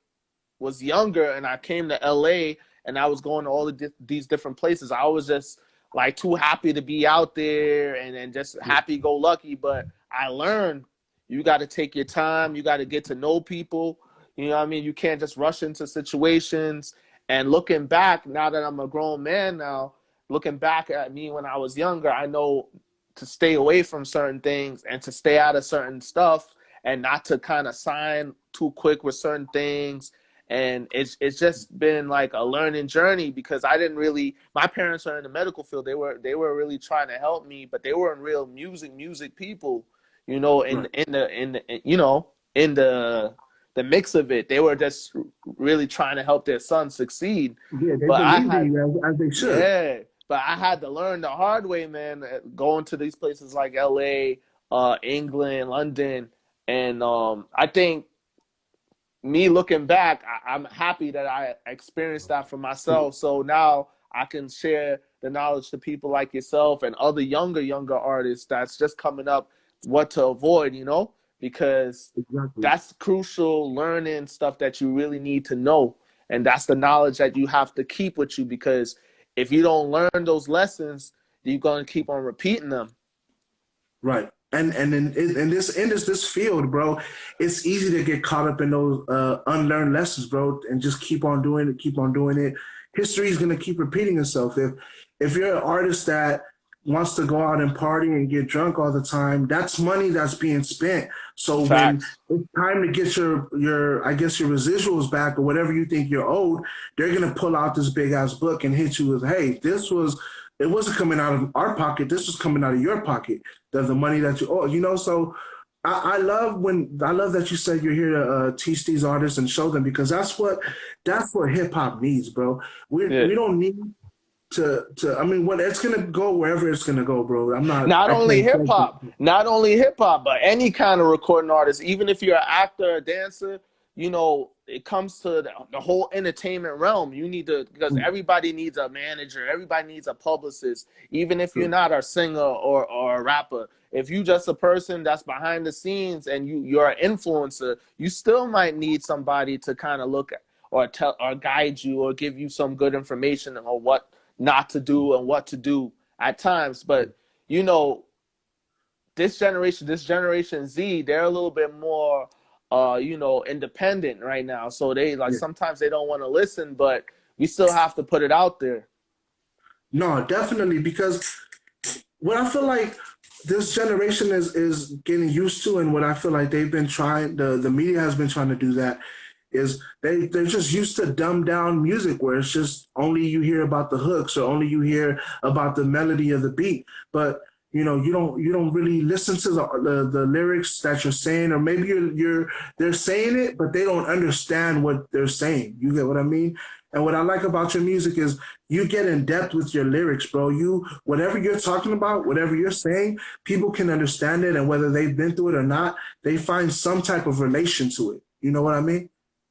was younger and I came to LA and I was going to all these different places, I was just like too happy to be out there and just happy go lucky. But I learned you got to take your time, you got to get to know people. You know what I mean? You can't just rush into situations. And looking back, now that I'm a grown man now, looking back at me when I was younger, I know to stay away from certain things and to stay out of certain stuff and not to kind of sign too quick with certain things. And it's just been like a learning journey because I didn't really, my parents are in the medical field. They were really trying to help me, but they weren't real music people, Right. in the mix of it. They were just really trying to help their son succeed. Yeah, they But I believed in had you as they should. yeah, but I had to learn the hard way, man. Going to these places like LA, England, London, and I think me looking back, I'm happy that I experienced that for myself. So now I can share the knowledge to people like yourself and other younger artists that's just coming up, what to avoid, because Exactly. that's crucial learning stuff that you really need to know. And that's the knowledge that you have to keep with you, because if you don't learn those lessons, you're going to keep on repeating them. Right. And in this field, bro, it's easy to get caught up in those unlearned lessons, bro, and just keep on doing it, keep on doing it. History is gonna keep repeating itself. If you're an artist that wants to go out and party and get drunk all the time, that's money that's being spent. So when Facts. it's time to get your I guess your residuals back or whatever you think you're owed, they're gonna pull out this big ass book and hit you with, hey, it wasn't coming out of our pocket. This was coming out of your pocket. The money that you owe, So I love that you said you're here to teach these artists and show them because that's what hip hop needs, bro. Yeah. We don't need to. I mean, what it's gonna go wherever it's gonna go, bro. Not I only can't. hip hop, but any kind of recording artist, even if you're an actor, a dancer, it comes to the whole entertainment realm. You need to, because everybody needs a manager, everybody needs a publicist, even if you're not a singer or a rapper. If you just a person that's behind the scenes and you're an influencer, you still might need somebody to kind of look at or tell or guide you or give you some good information on what not to do and what to do at times. But you know, this generation Z, they're a little bit more independent right now. So they like Yeah. sometimes they don't want to listen, but we still have to put it out there. No, definitely because what I feel like this generation is getting used to, and what I feel like they've been trying, the media has been trying to do that, is they're just used to dumbed down music where it's just only you hear about the hooks or only you hear about the melody of the beat, but you don't really listen to the lyrics that you're saying, or maybe they're saying it but they don't understand what they're saying. You get what I mean? And what I like about your music is you get in depth with your lyrics, bro. You whatever you're talking about, whatever you're saying, people can understand it, and whether they've been through it or not, they find some type of relation to it. You know what I mean?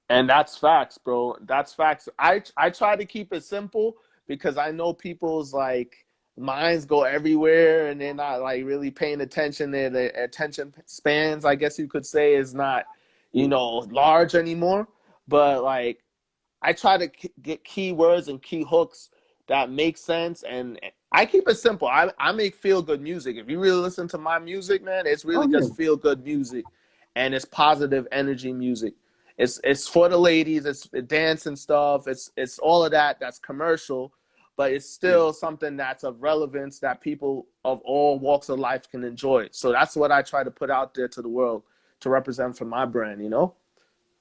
And that's facts, bro. That's facts. I try to keep it simple because I know people's like minds go everywhere and they're not like really paying attention. Their attention spans, I guess you could say, is not, large anymore. But like I try to get keywords and key hooks that make sense, and I keep it simple. I make feel good music. If you really listen to my music, man, it's Oh really yeah, just feel good music, and it's positive energy music. It's for the ladies. It's dance and stuff. It's all of that. That's commercial, but it's yeah, still something that's of relevance that people of all walks of life can enjoy. So that's what I try to put out there to the world to represent for my brand.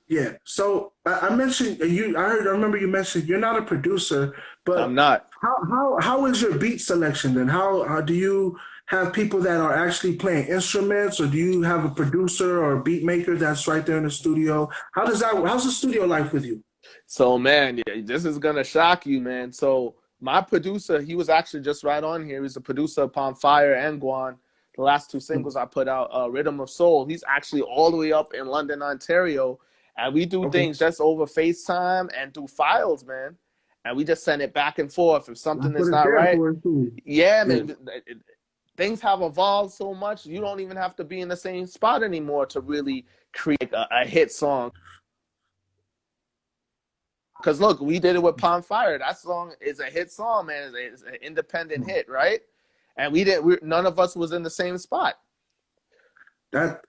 yeah. So I mentioned you. I remember you mentioned you're not a producer, I'm but not. how is your beat selection then? How do you have people that are actually playing instruments, or do you have a producer or a beat maker that's right there in the studio? How's the studio life with you? So man, yeah, this is gonna shock you, man. So my producer, he was actually just right on here. He's a producer upon Fire and Guan. The last two singles I put out, Rhythm of Soul. He's actually all the way up in London, Ontario, and we do Okay, things just over FaceTime and through files, man. And we just send it back and forth. If something that's is what it's not there right, for too. yeah, Yeah, man. Things have evolved so much. You don't even have to be in the same spot anymore to really create a hit song. Because look, we did it with Palm Fire. That song is a hit song, man. It's an independent hit, right? And none of us was in the same spot. that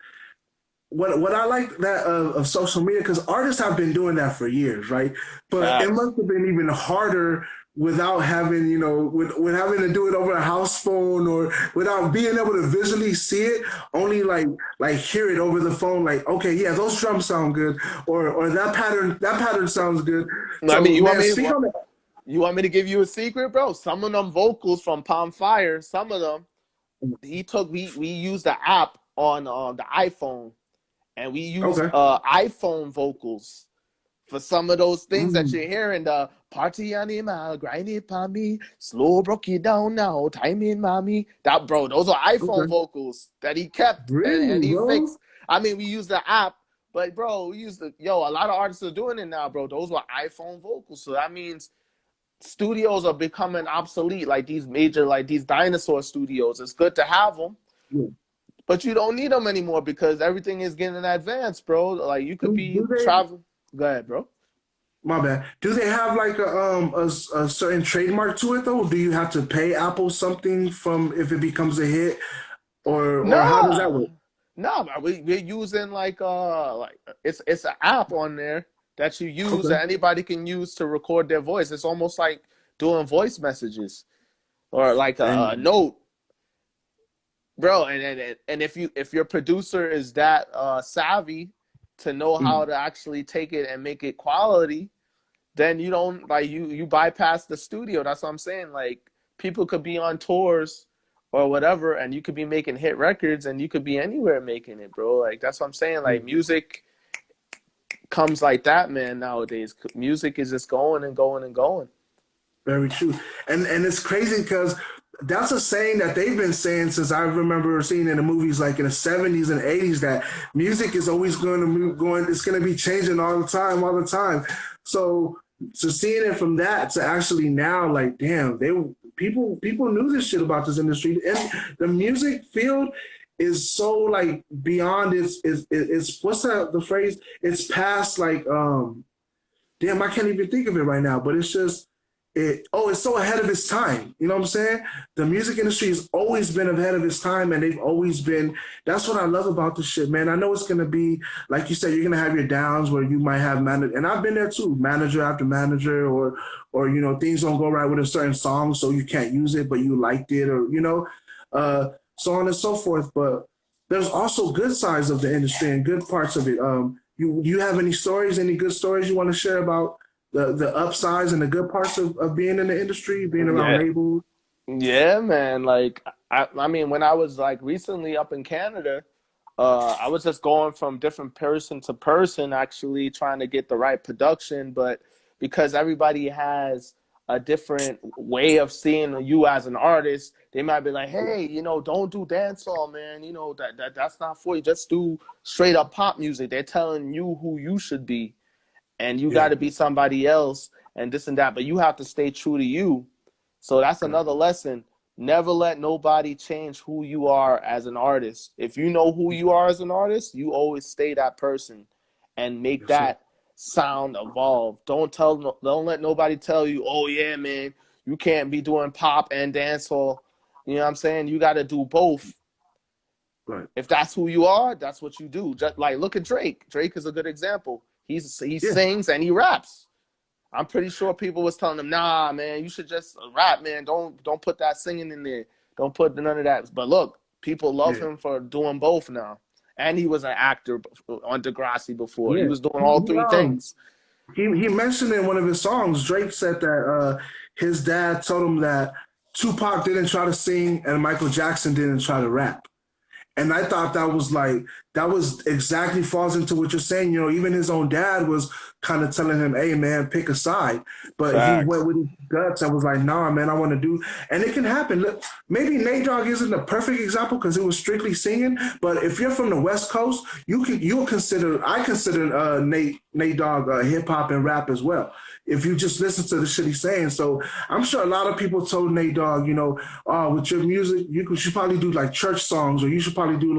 what I like that of social media, because artists have been doing that for years, right? But it Facts. must have been even harder without having, with having to do it over a house phone or without being able to visually see it, only like hear it over the phone, like, okay, yeah, those drums sound good, or that pattern sounds good. I mean, So man, speak on that. you want me to give you a secret, bro? Some of them vocals from Palm Fire, some of them we used the app on the iPhone, and we used Okay. iPhone vocals for some of those things that Mm, you're hearing. The party animal, grind it for me, slow broke it down now, timing mommy. That bro, those are iPhone okay. vocals that he kept and Really, he bro? fixed. I mean, we use the app, But bro, we used to a lot of artists are doing it now, bro. Those were iPhone vocals, so that means studios are becoming obsolete. Like these major, like these dinosaur studios. It's good to have them, Yeah. but you don't need them anymore because everything is getting advanced, bro. Like you could be Do they? traveling. Go ahead, bro. My bad. Do they have like a certain trademark to it though? Do you have to pay Apple something from if it becomes a hit, or how does that No, work? no, we're using like it's an app on there that you use Okay. that anybody can use to record their voice. It's almost like doing voice messages or like a And note, bro. And if your producer is that savvy to know how mm, to actually take it and make it quality, then you don't like you bypass the studio. That's what I'm saying. Like people could be on tours or whatever, and you could be making hit records, and you could be anywhere making it, bro. Like that's what I'm saying. yeah, Like music comes like that, man. Nowadays, music is just going and going and going. very true. And it's crazy because that's a saying that they've been saying since I remember seeing in the movies, like in the '70s and '80s, that music is always going to move, going. It's going to be changing all the time, all the time. So seeing it from that to actually now, like, damn, people knew this shit about this industry, and the music field is so like beyond it's what's the phrase? It's past like damn, I can't even think of it right now, but it's just it's so ahead of its time. You know what I'm saying? The music industry has always been ahead of its time, and they've always been. That's what I love about this shit, man. I know it's gonna be like you said, you're gonna have your downs where you might have manager, and I've been there too, manager after manager, or things don't go right with a certain song, so you can't use it, but you liked it, or so on and so forth. But there's also good sides of the industry and good parts of it. You have any stories, any good stories you want to share about the upsides and the good parts of being in the industry, being around Yeah, labels? yeah, man. Like I mean, when I was like recently up in Canada, I was just going from different person to person, actually trying to get the right production. But because everybody has a different way of seeing you as an artist, they might be like, "Hey, don't do dancehall, man. That's not for you. Just do straight up pop music." They're telling you who you should be, and you got Yeah, to be somebody else, and this and that. But you have to stay true to you. So that's okay. another lesson. Never let nobody change who you are as an artist. If you know who you are as an artist, you always stay that person and make Yes, sir. that sound evolve. Don't let nobody tell you, "Oh yeah, man, you can't be doing pop and dancehall." You know what I'm saying? You got to do both. Right. If that's who you are, that's what you do. Just like look at Drake. Drake is a good example. He Yeah, sings and he raps. I'm pretty sure people was telling him, "Nah, man, you should just rap, man. Don't put that singing in there. Don't put none of that." But look, people love yeah, him for doing both now. And he was an actor on Degrassi before. He yeah. was doing He, all he three um things. he mentioned in one of his songs, Drake said that his dad told him that Tupac didn't try to sing and Michael Jackson didn't try to rap. And I thought that was exactly falls into what you're saying. Even his own dad was kind of telling him, "Hey, man, pick a side," but he went Facts. with his guts and was like, "Nah, man, I want to do." And it can happen. Look, maybe Nate Dogg isn't a perfect example because it was strictly singing. But if you're from the West Coast, you'll consider I consider Nate Dogg hip hop and rap as well. If you just listen to the shit he's saying, so I'm sure a lot of people told Nate Dogg, oh, with your music, should probably do like church songs, or you should probably do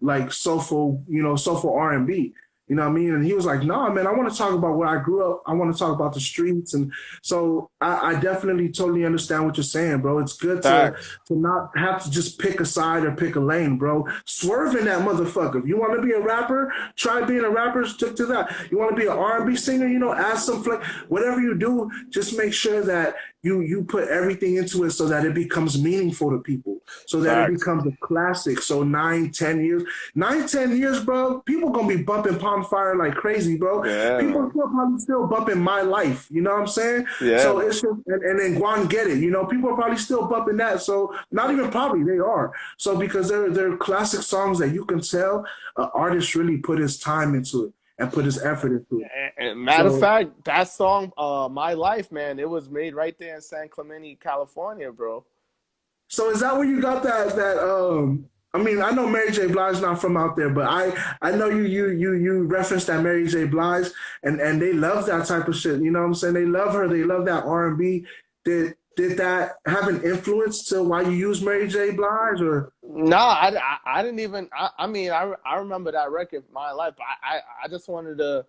like soulful, soulful R&B. You know what I mean? And he was like, "No, nah, man, I want to talk about where I grew up. I want to talk about the streets." And so I definitely totally understand what you're saying, bro. It's good Facts. to not have to just pick a side or pick a lane, bro. Swerve in that motherfucker. If you want to be a rapper, try being a rapper. Stick to that. You want to be an R&B singer, add some flex. Whatever you do, just make sure that you put everything into it so that it becomes meaningful to people, so that it Facts. becomes a classic. So 9, 10 years, 9, 10 years, bro, people gonna be bumping Palm Fire like crazy, bro. Yeah, People man. still probably still bumping My Life. You know what I'm saying? Yeah, So man. it's just, and then Guan Get It. People are probably still bumping that. So not even probably they are. So because they're classic songs that you can tell an artist really put his time into it and put his effort into it. And matter of So fact, that song, "My Life," man, it was made right there in San Clemente, California, bro. So is that where you got that I mean, I know Mary J. Blige not from out there, but I know you referenced that Mary J. Blige, and they love that type of shit. You know what I'm saying? They love her. They love that R&B. Did that have an influence to why you use Mary J. Blige or? No, I didn't even. I mean, I remember that record my life. But I just wanted to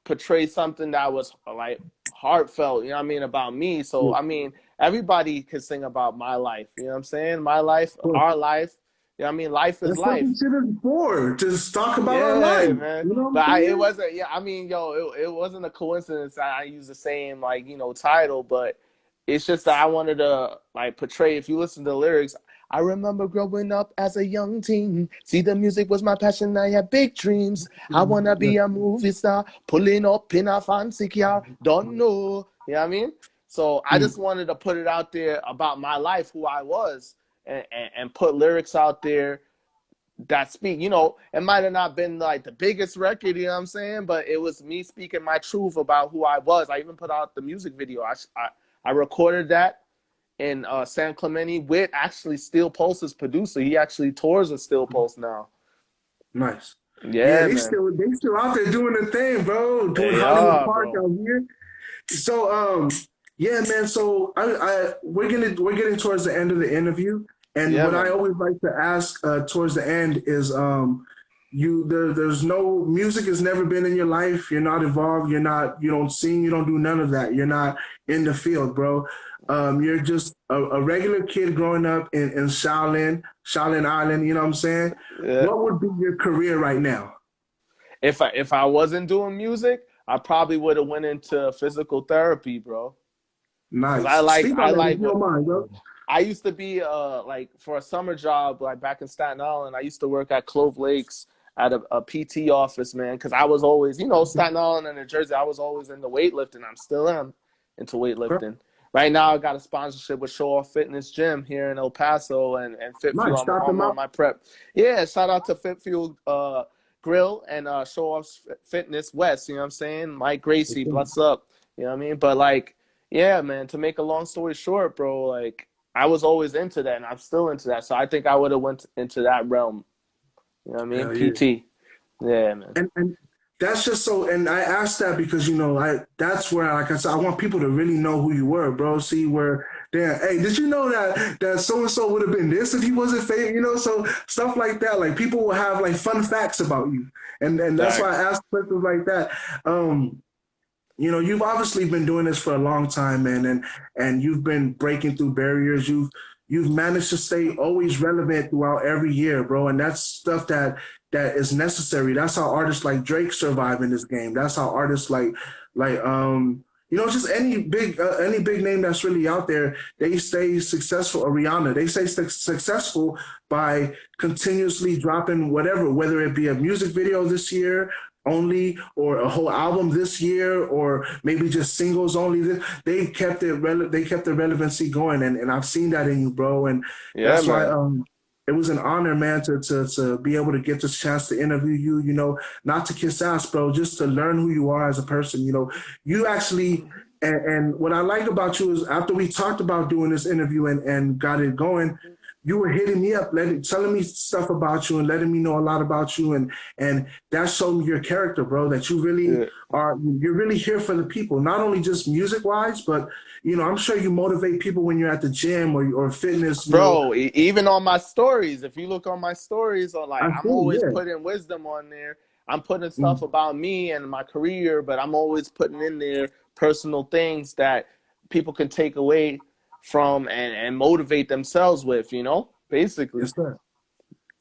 portray something that was like heartfelt. You know what I mean, about me. So Yeah, I mean, everybody could sing about my life. You know what I'm saying? My life, of our life. You know what I mean? Life is that's what life. this shit is for. Just talk about our life. Yeah, You man. know what I'm But it saying? wasn't. Yeah, I mean, yo, it wasn't a coincidence that I used the same like title, but it's just that I wanted to like portray. If you listen to the lyrics, I remember growing up as a young teen. See, the music was my passion. I had big dreams. I wanna Yeah, be a movie star, pulling up in a fancy car. Don't know. You know what I mean? So I mm, just wanted to put it out there about my life, who I was, and put lyrics out there that speak. It might have not been like the biggest record, you know what I'm saying? But it was me speaking my truth about who I was. I even put out the music video. I recorded that in San Clemente with actually Steel Pulse's producer. He actually tours with Steel Pulse now. nice. Yeah, Yeah, man. they still out there doing the thing, bro. Doing They Hollywood are, Park bro. out here. So yeah, man. So I we're getting towards the end of the interview, and Yeah, what I man. always like to ask towards the end is there's no music has never been in your life. You're not involved. You don't sing. You don't do none of that. You're not in the field, bro. You're just a regular kid growing up in Shaolin Island. You know what I'm saying? Yeah. What would be your career right now? If I wasn't doing music, I probably would have went into physical therapy, bro. Cause I Nice. like Speak I on that if like you don't what mind, bro. I used to be like for a summer job like back in Staten Island. I used to work at Clove Lakes at a PT office, man, because I was always, Staten Island and New Jersey. I was always into weightlifting. I'm still am into Okay. weightlifting. Right now, I got a sponsorship with Show Off Fitness Gym here in El Paso and Fit Fuel. Nice. Shout I'm them on out. my prep. Yeah, shout out to Fit Fuel Grill and Show Off Fitness West. You know what I'm saying? Mike Gracie, bless up. You know what I mean? But like, yeah, man. To make a long story short, bro, like I was always into that, and I'm still into that. So I think I would have went into that realm. You know what I mean? Hell yeah. PT. Yeah, man. And that's just so. And I asked that because I that's where, like I said, I want people to really know who you were, bro. See where. Damn, hey, did you know that so and so would have been this if he wasn't famous? So stuff like that. Like people will have like fun facts about you, and that's why I Facts. asked questions like that. Um, you've obviously been doing this for a long time, man, and you've been breaking through barriers. You've managed to stay always relevant throughout every year, bro. And that's stuff that is necessary. That's how artists like Drake survive in this game. That's how artists like just any big name that's really out there, they stay successful. Or Rihanna, they stay successful by continuously dropping whatever, whether it be a music video this year only or a whole album this year or maybe just singles only. They've kept they kept the relevancy going, and I've seen that in you, bro. And Yeah, that's why man. it was an honor, man, to be able to get this chance to interview you. Not to kiss ass, bro, just to learn who you are as a person. You actually. And what I like about you is after we talked about doing this interview and got it going, you were hitting me up, telling me stuff about you and letting me know a lot about you, and that showed me your character, bro. That you really Yeah. you're really here for the people, not only just music wise, but I'm sure you motivate people when you're at the gym or fitness. Bro, even on my stories, if you look on my stories, or like I I'm feel always yeah. putting wisdom on there. I'm putting stuff Mm, about me and my career, but I'm always putting in there personal things that people can take away from and motivate themselves with, basically. yes, sir.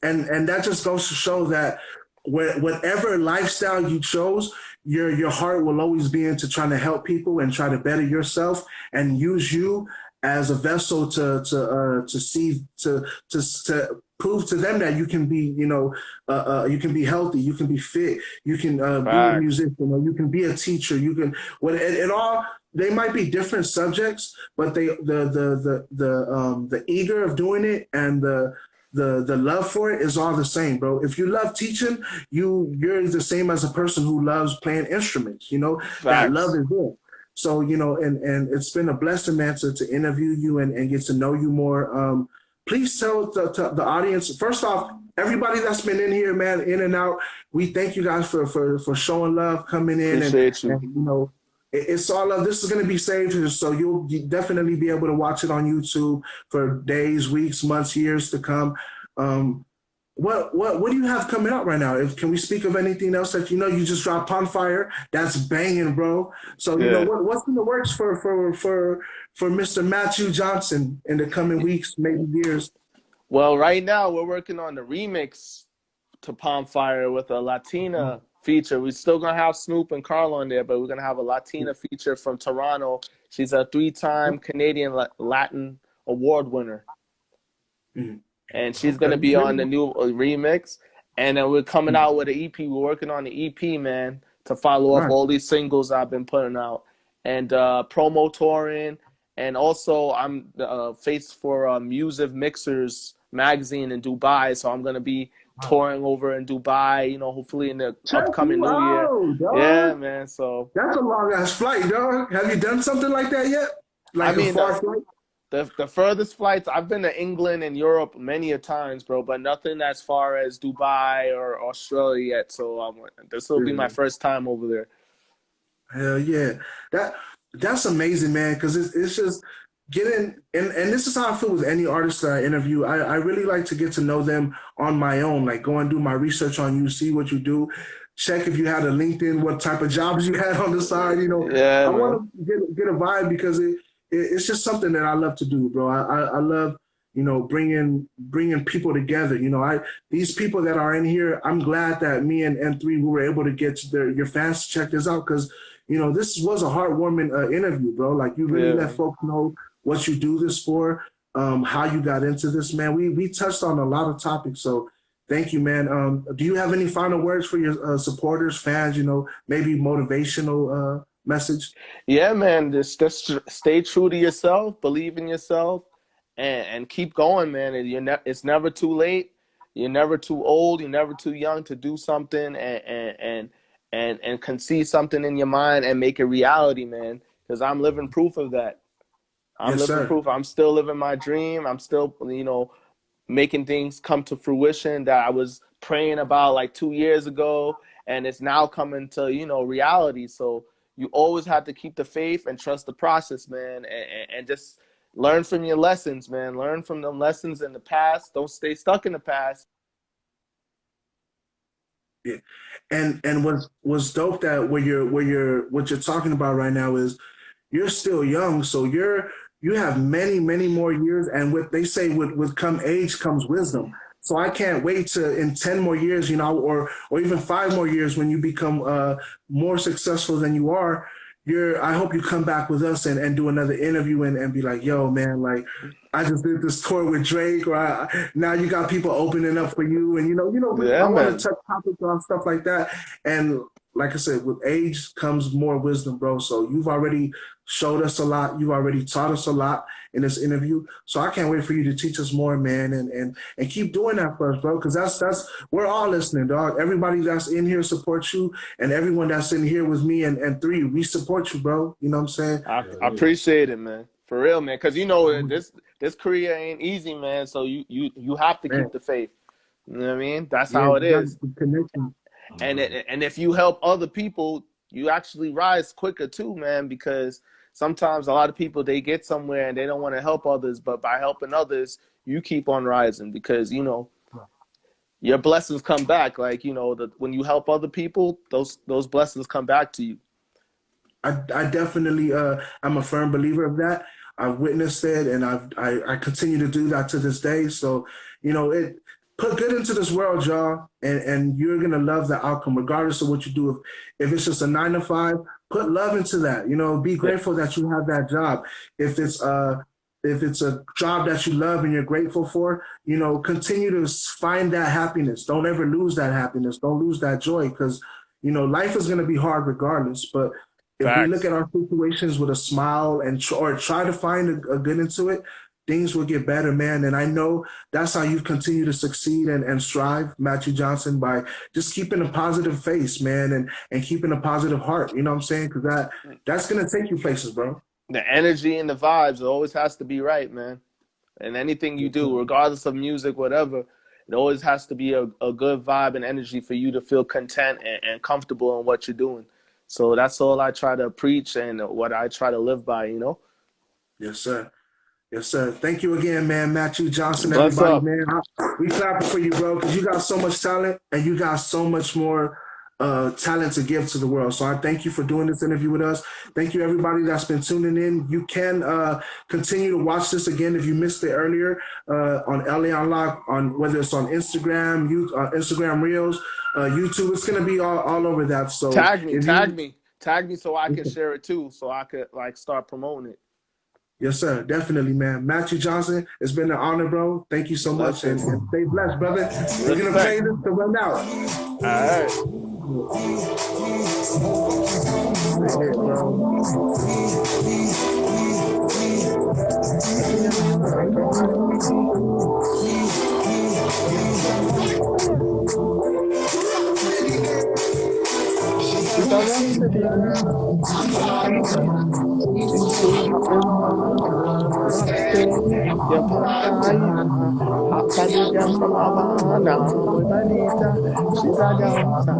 And that just goes to show that whatever lifestyle you chose, your heart will always be into trying to help people and try to better yourself and use you as a vessel to see to prove to them that you can be you can be healthy, you can be fit, you can be a Facts. musician, or you can be a teacher, you can what it all. They might be different subjects, but the eager of doing it and the love for it is all the same, bro. If you love teaching, you're the same as a person who loves playing instruments. That love Facts. is there. So and it's been a blessing, man, to interview you and get to know you more. please tell the audience, first off, everybody that's been in here, man, in and out, we thank you guys for showing love, coming in, Appreciate you. and you know, it's all love. This is going to be saved, so you'll definitely be able to watch it on YouTube for days, weeks, months, years to come. Um, what do you have coming out right now? Can we speak of anything else that you just dropped on fire? That's banging, bro. So Yeah. what's in the works for Mr. Matthew Johnson in the coming weeks, maybe years? Well, right now we're working on the remix to Palm Fire with a Latina feature. We're still gonna have Snoop and Carl on there, but we're gonna have a Latina feature from Toronto. She's a 3-time Canadian Latin Award winner, Mhm. and she's Okay. gonna be on the new remix. And then we're coming out with an EP. We're working on the EP, man, to follow up Right. all these singles I've been putting out, and promo touring. And also, I'm the face for Music Mixers magazine in Dubai, so I'm gonna be touring over in Dubai. Hopefully in the Check upcoming you New Year. out, Yeah, dog. man. So That's a long ass flight, dog. Have you done something like that yet? I Like a mean, far flight? the furthest flights I've been to England and Europe many a times, bro, but nothing as far as Dubai or Australia yet. So this will be my first time over there. Hell yeah. That that's amazing, man, because it's just getting and this is how I feel with any artist that I interview. I really like to get to know them on my own, like go and do my research on you, see what you do, check if you had a LinkedIn, what type of jobs you had on the side, Yeah, I man. want to get a vibe because it's just something that I love to do, bro. I love bringing people together. These people that are in here, I'm glad that me and N3 we were able to get your fans to check this out because this was a heartwarming interview, bro. Like you really Yeah, let man. folks know what you do this for, how you got into this, man. We touched on a lot of topics, so thank you, man. Do you have any final words for your supporters, fans? Maybe motivational message. Yeah, man. Just stay true to yourself, believe in yourself, and keep going, man. It's never too late. You're never too old. You're never too young to do something and conceive something in your mind and make it reality, man. Because I'm living proof of that. I'm Yes, living sir. proof. I'm still living my dream. I'm still, making things come to fruition that I was praying about like 2 years ago, and it's now coming to reality. So you always have to keep the faith and trust the process, man, and just learn from your lessons, man. Learn from the lessons in the past. Don't stay stuck in the past. Yeah. And what's dope that what you're talking about right now is you're still young, so you have many, many more years. And what they say with come age comes wisdom. So I can't wait to in 10 more years, or even 5 more years when you become more successful than you are. I hope you come back with us and do another interview and be like, yo, man, like I just did this tour with Drake, or now you got people opening up for you, and I Yeah, want to man. touch topics on stuff like that. And like I said, with age comes more wisdom, bro. So you've already showed us a lot. You've already taught us a lot in this interview. So I can't wait for you to teach us more, man, and keep doing that for us, bro. Because that's we're all listening, dog. Everybody that's in here supports you, and everyone that's in here with me and three, we support you, bro. You know what I'm saying? I appreciate it, man. For real, man. Because this career ain't easy, man. So you have to Man, keep the faith. You know what I mean? That's yeah, how it you got is. the connection. And if you help other people, you actually rise quicker too, man. Because sometimes a lot of people they get somewhere and they don't want to help others, but by helping others, you keep on rising because your blessings come back. Like when you help other people, those blessings come back to you. I definitely I'm a firm believer of that. I've witnessed it, and I continue to do that to this day. So it put good into this world, y'all, and you're gonna love the outcome regardless of what you do. If it's just a 9 to 5, put love into that. Be Yeah, grateful that you have that job. If it's a job that you love and you're grateful for, continue to find that happiness. Don't ever lose that happiness. Don't lose that joy because life is going to be hard regardless. But if we look facts. at our situations with a smile or try to find a good into it, things will get better, man. And I know that's how you continue to succeed and strive, Matthew Johnson, by just keeping a positive face, man, and keeping a positive heart. You know what I'm saying? Because that's gonna take you places, bro. The energy and the vibes always has to be right, man. And anything you do, regardless of music, whatever, it always has to be a good vibe and energy for you to feel content and comfortable in what you're doing. So that's all I try to preach and what I try to live by, you know? Yes, sir. Yes, sir. Thank you again, man. Matthew Johnson, Bless everybody, up. man. We clapping for you, bro, because you got so much talent and you got so much more talent to give to the world. So I thank you for doing this interview with us. Thank you, everybody that's been tuning in. You can continue to watch this again if you missed it earlier on LA Unlock, on whether it's on Instagram, Instagram Reels, YouTube. It's gonna be all over that. So Tag me, if tag you, me, tag me so I can share it too, so I could like start promoting it. yes, sir, definitely, man. Matthew Johnson, it's been an honor, bro. Thank you so much, Blessings. and stay blessed, brother. We're gonna Respect. play this to run out. All right. This is a hit, bro. She's a rhapsody girl, rhapsody. She's sweet and fine, steady, your papaya. Hotter the girl from Havana, muy bonita. She's a dancer.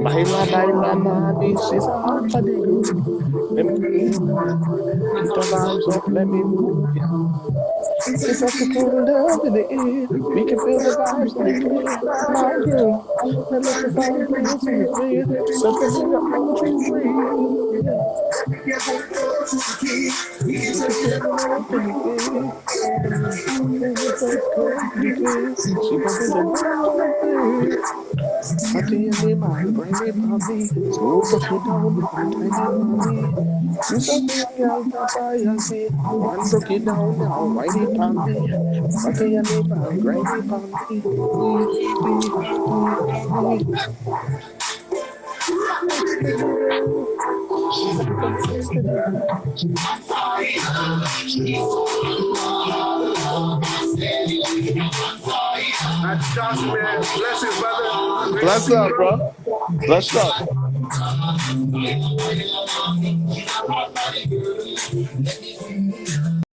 Baila, baila, mami. She's a hot body girl. Let me in, put the vibes up, let me move ya. It's like a total love in the air. We can feel the vibes in the air. My girl, electrifying dance in the bed. Surfing in the ocean breeze. We can feel it up in the air. And the birds come pretty clear. She gon' put the world on the bed. Party in the mind, brain it on me. Slow broke it down, one time in mommy. She's a sweet girl, papaya see. One broke it down now, wine it on me. Party in the mind, grind it on me. Me, me. Yesterday girl, she's a yesterday girl. Matthew Johnson, man. Blessings, brother. Great to Bless see you, up, bro. bro. Bless up.